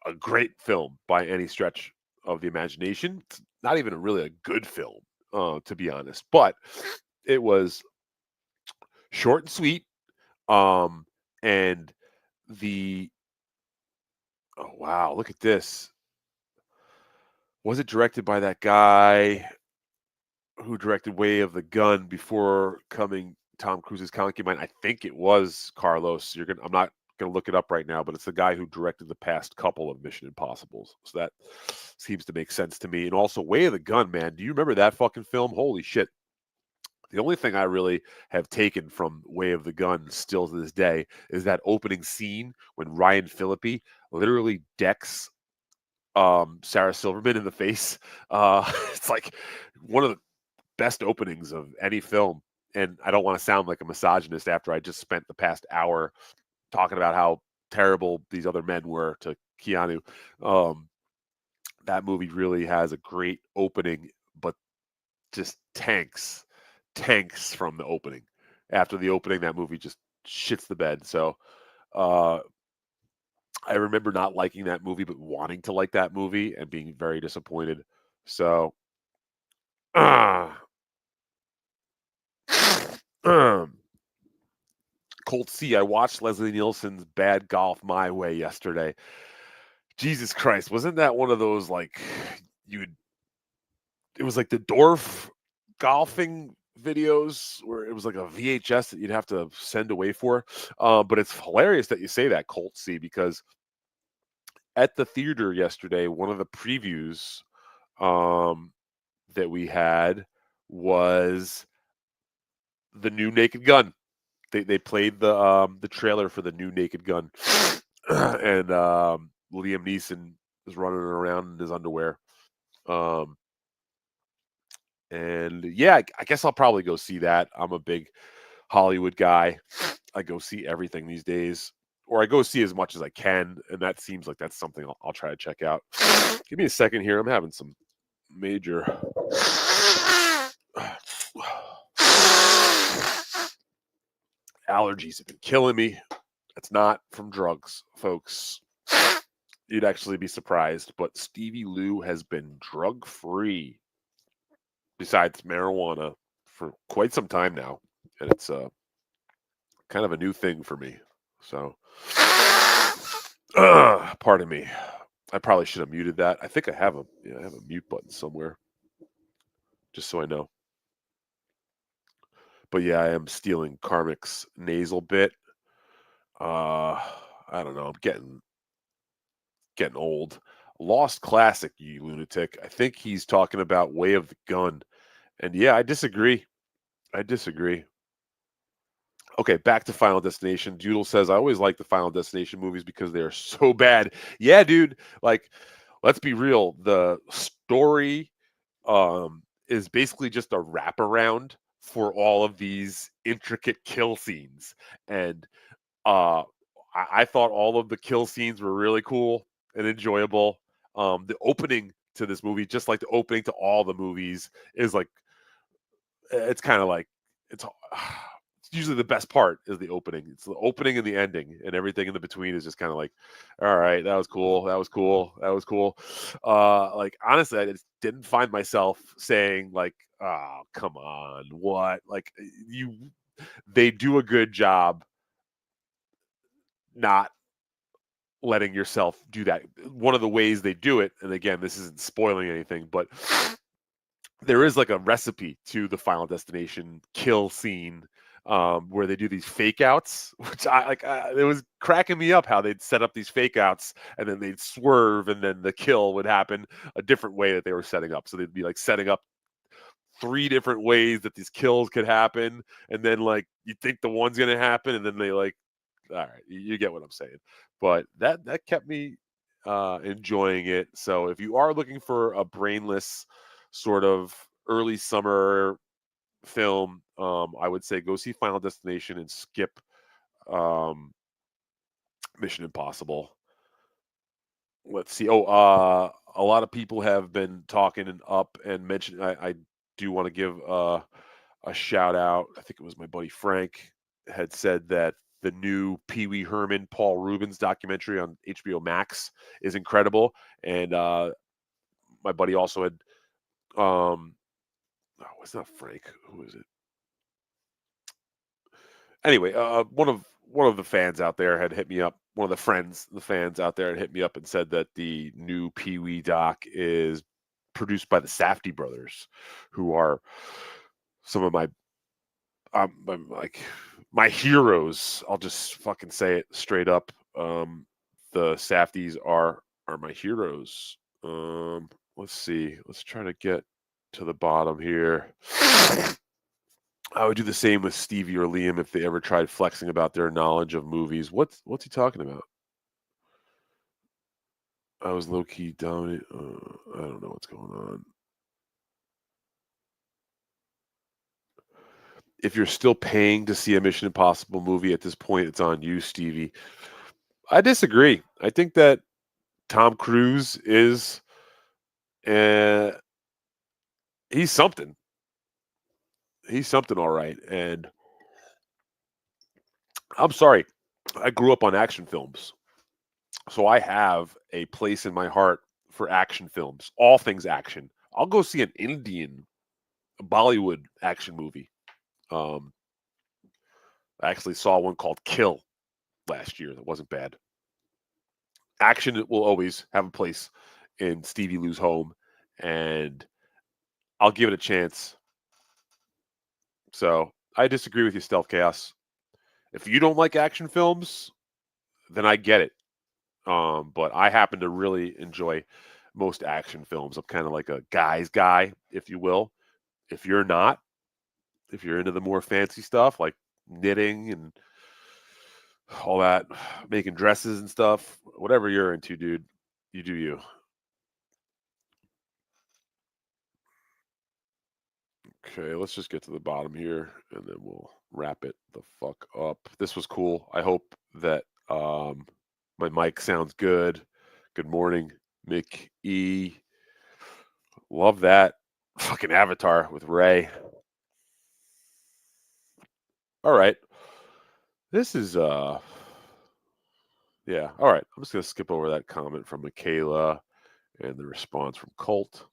a great film by any stretch of the imagination. It's not even really a good film, to be honest, but it was short and sweet. And the oh wow, look at this. Was it directed by that guy who directed Way of the Gun before coming Tom Cruise's concubine? I think it was Carlos. I'm not gonna look it up right now, but it's the guy who directed the past couple of Mission Impossibles. So that seems to make sense to me. And also Way of the Gun, man. Do you remember that fucking film? Holy shit. The only thing I really have taken from Way of the Gun still to this day is that opening scene when Ryan Phillippe literally decks Sarah Silverman in the face. It's like one of the best openings of any film. And I don't want to sound like a misogynist after I just spent the past hour talking about how terrible these other men were to Keanu. That movie really has a great opening, but just tanks from the opening. After the opening, that movie just shits the bed. So I remember not liking that movie, but wanting to like that movie and being very disappointed. So Colt C, I watched Leslie Nielsen's Bad Golf My Way yesterday. Jesus Christ, wasn't that one of those like it was like the Dorf golfing videos where it was like a VHS that you'd have to send away for. But it's hilarious that you say that, Colt C, because at the theater yesterday, one of the previews that we had was the new Naked Gun. They played the trailer for the new Naked Gun, and Liam Neeson is running around in his underwear. And yeah, I guess I'll probably go see that. I'm a big Hollywood guy. I go see everything these days, or I go see as much as I can, and that seems like that's something I'll try to check out. Give me a second here. I'm having some major allergies have been killing me. It's not from drugs, folks. You'd actually be surprised, but Stevie Lou has been drug-free, besides marijuana, for quite some time now, and it's kind of a new thing for me. So, pardon me. I probably should have muted that. I think I have a mute button somewhere, just so I know. But yeah, I am stealing Karmic's nasal bit. I don't know. I'm getting old. Lost Classic, you lunatic. I think he's talking about Way of the Gun. And yeah, I disagree. Okay, back to Final Destination. Doodle says, I always like the Final Destination movies because they are so bad. Yeah, dude. Like, let's be real. The story is basically just a wraparound for all of these intricate kill scenes. And uh, I thought all of the kill scenes were really cool and enjoyable. The opening to this movie, just like the opening to all the movies, is like it's kind of like it's usually the best part is the opening. It's the opening and the ending, and everything in the between is just kind of like, all right, that was cool, that was cool, that was cool. Like honestly, I just didn't find myself saying like, oh, come on, what? Like you, they do a good job not letting yourself do that. One of the ways they do it, and again, this isn't spoiling anything, but there is like a recipe to the Final Destination kill scene where they do these fake outs, which I like. It was cracking me up how they'd set up these fake outs and then they'd swerve and then the kill would happen a different way that they were setting up. So they'd be like setting up 3 different ways that these kills could happen, and then like you think the one's gonna happen, and then they like, all right, you get what I'm saying. But that kept me enjoying it. So if you are looking for a brainless sort of early summer film, I would say go see Final Destination and skip um, Mission Impossible. Let's see. Oh, a lot of people have been talking and up and mentioned. I do want to give a shout out. I think it was my buddy Frank had said that the new Pee Wee Herman Paul Rubens documentary on HBO Max is incredible, and my buddy also had oh, it's not Frank. Who is it? Anyway, one of the fans out there had hit me up. One of the friends, the fans out there, had hit me up and said that the new Pee Wee doc is produced by the Safdie brothers, who are some of like my heroes. I'll just fucking say it straight up. The Safdies are my heroes. Let's see. Let's try to get to the bottom here. I would do the same with Stevie or Liam if they ever tried flexing about their knowledge of movies. What's he talking about? I was low key dominant. I don't know what's going on. If you're still paying to see a Mission Impossible movie at this point, it's on you, Stevie. I disagree. I think that Tom Cruise is, uh, he's something. He's something, all right. And I'm sorry, I grew up on action films. So I have a place in my heart for action films, all things action. I'll go see an Indian Bollywood action movie. Um, I actually saw one called Kill last year that wasn't bad. Action will always have a place in Stevie Lou's home, and I'll give it a chance. So I disagree with you, Stealth Chaos. If you don't like action films, then I get it. But I happen to really enjoy most action films. I'm kind of like a guy's guy, if you will. If you're not, if you're into the more fancy stuff like knitting and all that, making dresses and stuff, whatever you're into, dude, you do you. Okay, let's just get to the bottom here and then we'll wrap it the fuck up. This was cool. I hope that my mic sounds good. Good morning, Mick E. Love that fucking avatar with Ray. All right. This is yeah, all right. I'm just gonna skip over that comment from Michaela and the response from Colt.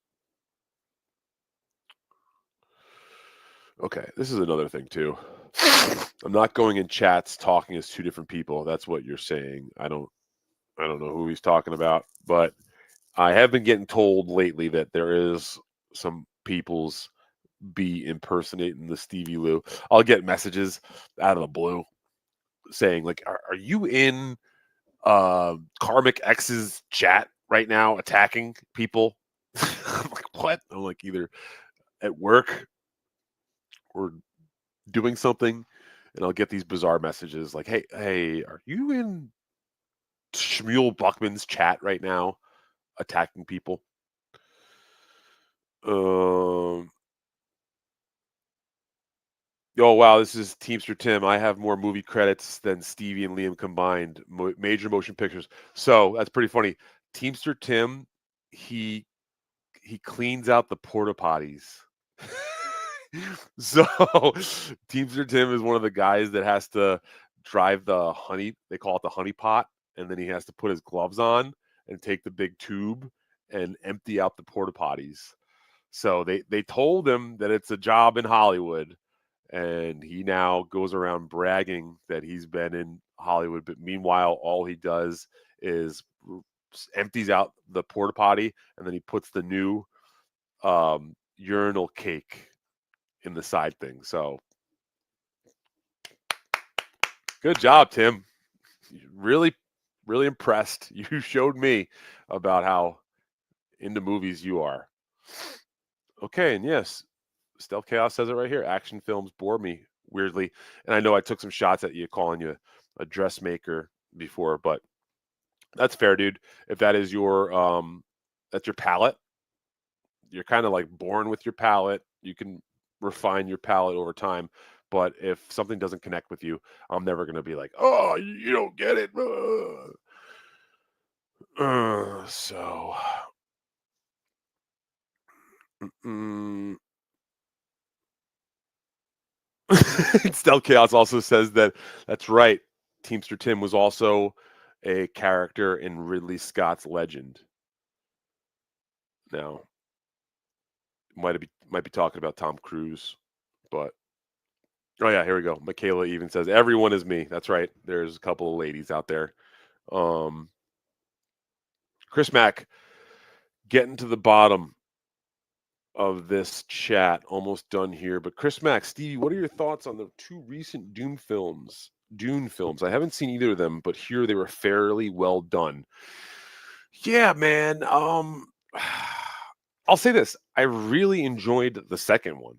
Okay, this is another thing too. I'm not going in chats talking as two different people. That's what you're saying. I don't know who he's talking about, but I have been getting told lately that there is some people's be impersonating the Stevie Lou. I'll get messages out of the blue saying like, "Are you in Karmic X's chat right now attacking people?" I'm like, what? I'm like, either at work or doing something. and I'll get these bizarre messages like, hey, are you in Shmuel Buckman's chat right now, attacking people? Um, oh wow, this is Teamster Tim. I have more movie credits than Stevie and Liam combined. Major motion pictures. So that's pretty funny. Teamster Tim, he he cleans out the porta potties. So Teamster Tim is one of the guys that has to drive the honey. They call it the honey pot, and then he has to put his gloves on and take the big tube and empty out the porta potties. So they told him that it's a job in Hollywood, and he now goes around bragging that he's been in Hollywood. But meanwhile, all he does is empties out the porta potty, and then he puts the new urinal cake in the side thing. So good job, Tim. Really, really impressed. You showed me about how into movies you are. Okay, and yes, Stealth Chaos says it right here. Action films bore me weirdly, and I know I took some shots at you calling you a dressmaker before, but that's fair, dude. If that is that's your palate. You're kind of like born with your palate. You can refine your palate over time. But if something doesn't connect with you, I'm never going to be like, oh, you don't get it. So, mm, Stealth Chaos also says that that's right. Teamster Tim was also a character in Ridley Scott's Legend. Now, might be talking about Tom Cruise, but oh yeah, here we go. Michaela even says everyone is me. That's right. There's a couple of ladies out there. Um, Chris Mack getting to the bottom of this chat. Almost done here. But Chris Mack, Stevie, what are your thoughts on the two recent Dune films? I haven't seen either of them, but here they were fairly well done. Yeah, man. I'll say this. I really enjoyed the second one.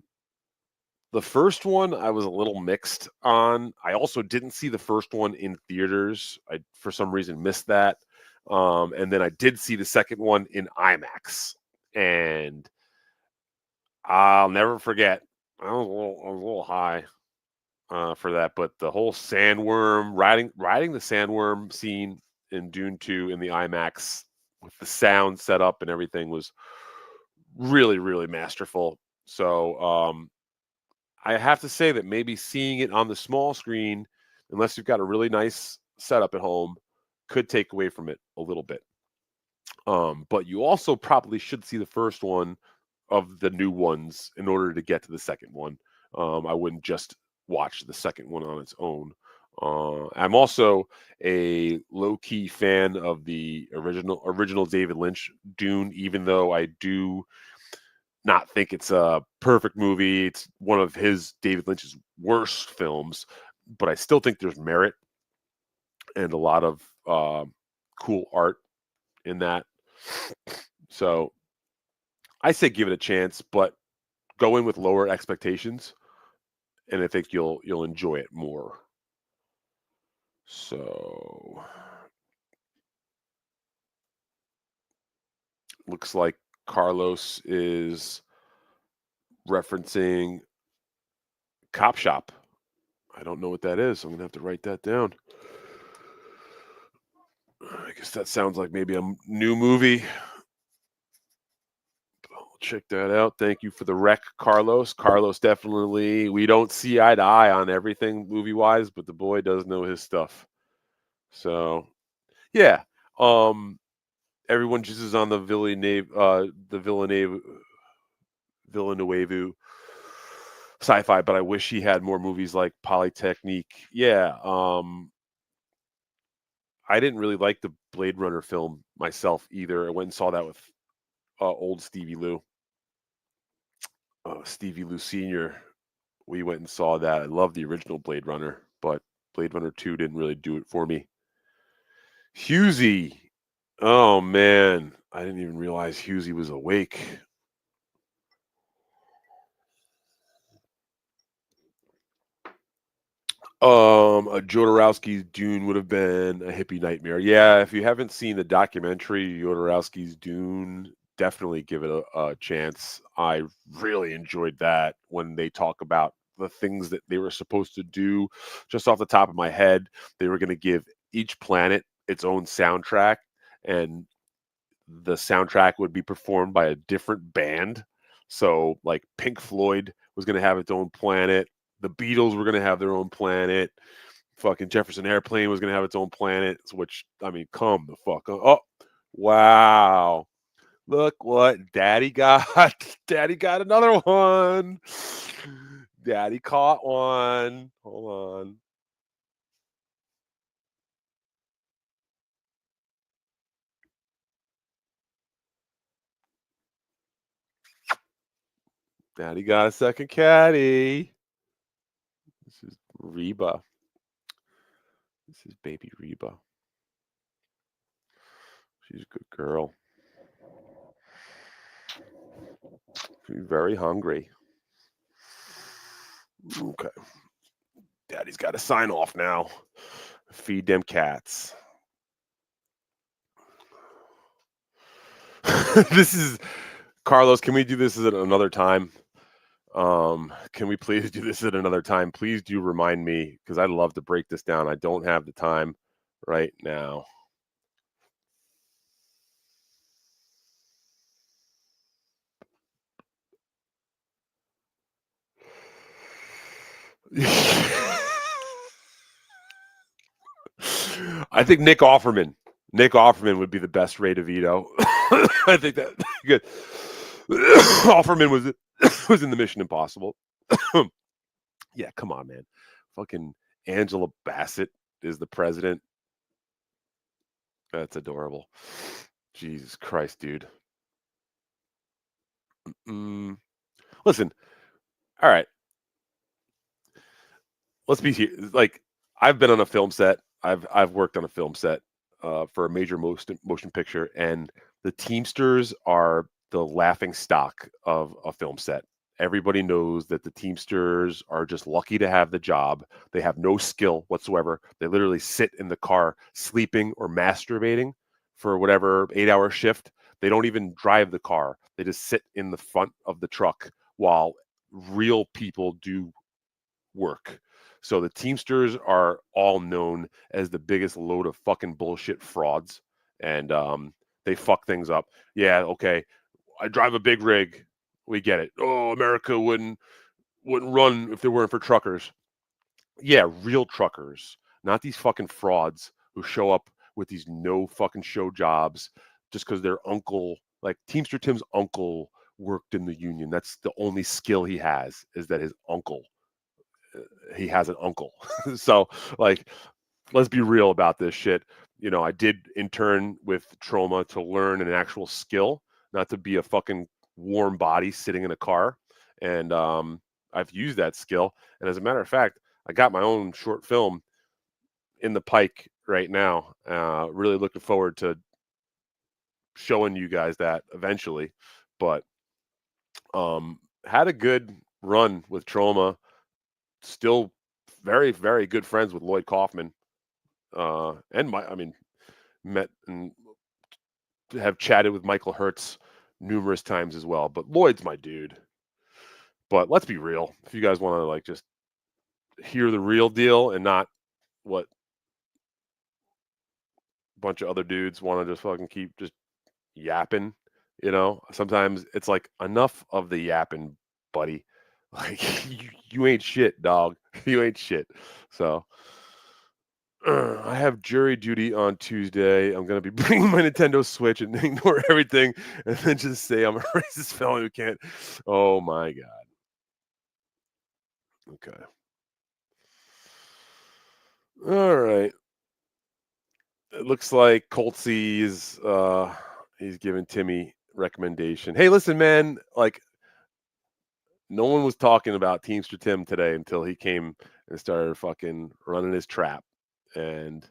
The first one I was a little mixed on. I also didn't see the first one in theaters. I for some reason missed that. And then I did see the second one in IMAX. And I'll never forget. I was a little high for that, but the whole sandworm riding the sandworm scene in Dune 2 in the IMAX with the sound set up and everything was really, really masterful. So I have to say that maybe seeing it on the small screen, unless you've got a really nice setup at home, could take away from it a little bit. But you also probably should see the first one of the new ones in order to get to the second one. I wouldn't just watch the second one on its own. I'm also a low-key fan of the original David Lynch Dune, even though I do not think it's a perfect movie. It's one of David Lynch's worst films, but I still think there's merit and a lot of cool art in that. So I say give it a chance, but go in with lower expectations, and I think you'll enjoy it more. So looks like Carlos is referencing Cop Shop. I don't know what that is. So I'm gonna have to write that down. I guess that sounds like maybe a new movie. I'll check that out. Thank you for the rec, Carlos. Carlos definitely. We don't see eye to eye on everything movie wise, but the boy does know his stuff. So yeah. Everyone just is on the Villeneuve sci-fi, but I wish he had more movies like Polytechnique. Yeah. I didn't really like the Blade Runner film myself either. I went and saw that with old Stevie Lou. Stevie Lou Sr. We went and saw that. I love the original Blade Runner, but Blade Runner 2 didn't really do it for me. Husey. Oh man, I didn't even realize Husey was awake. Jodorowsky's Dune would have been a hippie nightmare. Yeah, if you haven't seen the documentary Jodorowsky's Dune, definitely give it a chance. I really enjoyed that when they talk about the things that they were supposed to do. Just off the top of my head, they were going to give each planet its own soundtrack, and the soundtrack would be performed by a different band. So, like Pink Floyd was going to have its own planet, the Beatles were going to have their own planet, fucking Jefferson Airplane was going to have its own planet, which, I mean, come the fuck on. Oh, wow. Look what Daddy got. Daddy got another one. Daddy caught one. Hold on. Daddy got a second caddy. This is Reba. This is baby Reba. She's a good girl. She's very hungry. Okay. Daddy's got to sign off now. Feed them cats. This is Carlos. Can we do this at another time? Can we please do this at another time? Please do remind me because I'd love to break this down. I don't have the time right now. I think Nick Offerman. Nick Offerman would be the best Ray DeVito. I think that good. Offerman was in the Mission Impossible. Yeah, come on, man. Fucking Angela Bassett is the president. That's adorable. Jesus Christ, dude. Listen, all right. Let's be here. Like, I've been on a film set. I've worked on a film set for a major motion picture, and the Teamsters are the laughing stock of a film set. Everybody knows that the Teamsters are just lucky to have the job. They have no skill whatsoever. They literally sit in the car sleeping or masturbating for whatever 8-hour shift. They don't even drive the car. They just sit in the front of the truck while real people do work. So the Teamsters are all known as the biggest load of fucking bullshit frauds, and they fuck things up. Yeah, okay. I drive a big rig. We get it. Oh, America wouldn't run if they weren't for truckers. Yeah, real truckers, not these fucking frauds who show up with these no fucking show jobs just because their uncle, like Teamster Tim's uncle, worked in the union. That's the only skill he has is that his uncle he has an uncle. So, like, let's be real about this shit. You know, I did intern with Trauma to learn an actual skill, not to be a fucking warm body sitting in a car. And I've used that skill. And as a matter of fact, I got my own short film in the pike right now. Really looking forward to showing you guys that eventually. But had a good run with Trauma. Still very, very good friends with Lloyd Kaufman. And I mean, met and have chatted with Michael Hertz numerous times as well. But Lloyd's my dude. But let's be real. If you guys want to like just hear the real deal and not what a bunch of other dudes want to just fucking keep just yapping, you know, sometimes it's like enough of the yapping, buddy. Like you ain't shit, dog. You ain't shit. So I have jury duty on Tuesday. I'm gonna be bringing my Nintendo Switch and ignore everything, and then just say I'm a racist felon who can't. Oh my god. Okay. All right. It looks like Coltsy is he's giving Timmy recommendation. Hey, listen, man. Like no one was talking about Teamster Tim today until he came and started fucking running his trap, and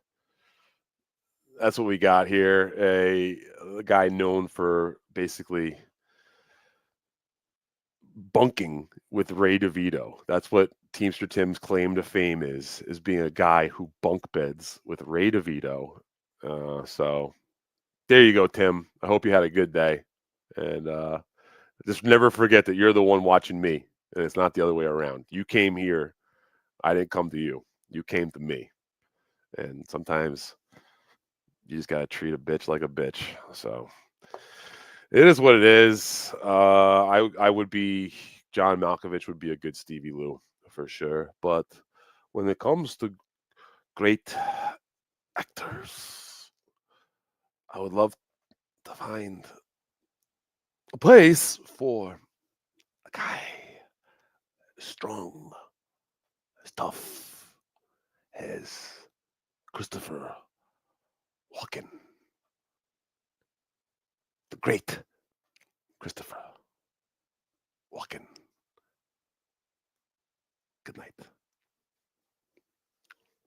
that's what we got here. A guy known for basically bunking with Ray DeVito. That's what Teamster Tim's claim to fame is being a guy who bunk beds with Ray DeVito. So there you go, Tim. I hope you had a good day. And just never forget that you're the one watching me, and it's not the other way around. You came here. I didn't come to you. You came to me. And sometimes you just got to treat a bitch like a bitch. So it is what it is. I would be, John Malkovich would be a good Stevie Lou for sure. But when it comes to great actors, I would love to find a place for a guy strong, as tough as Christopher Walken, the great Christopher Walken. Good night.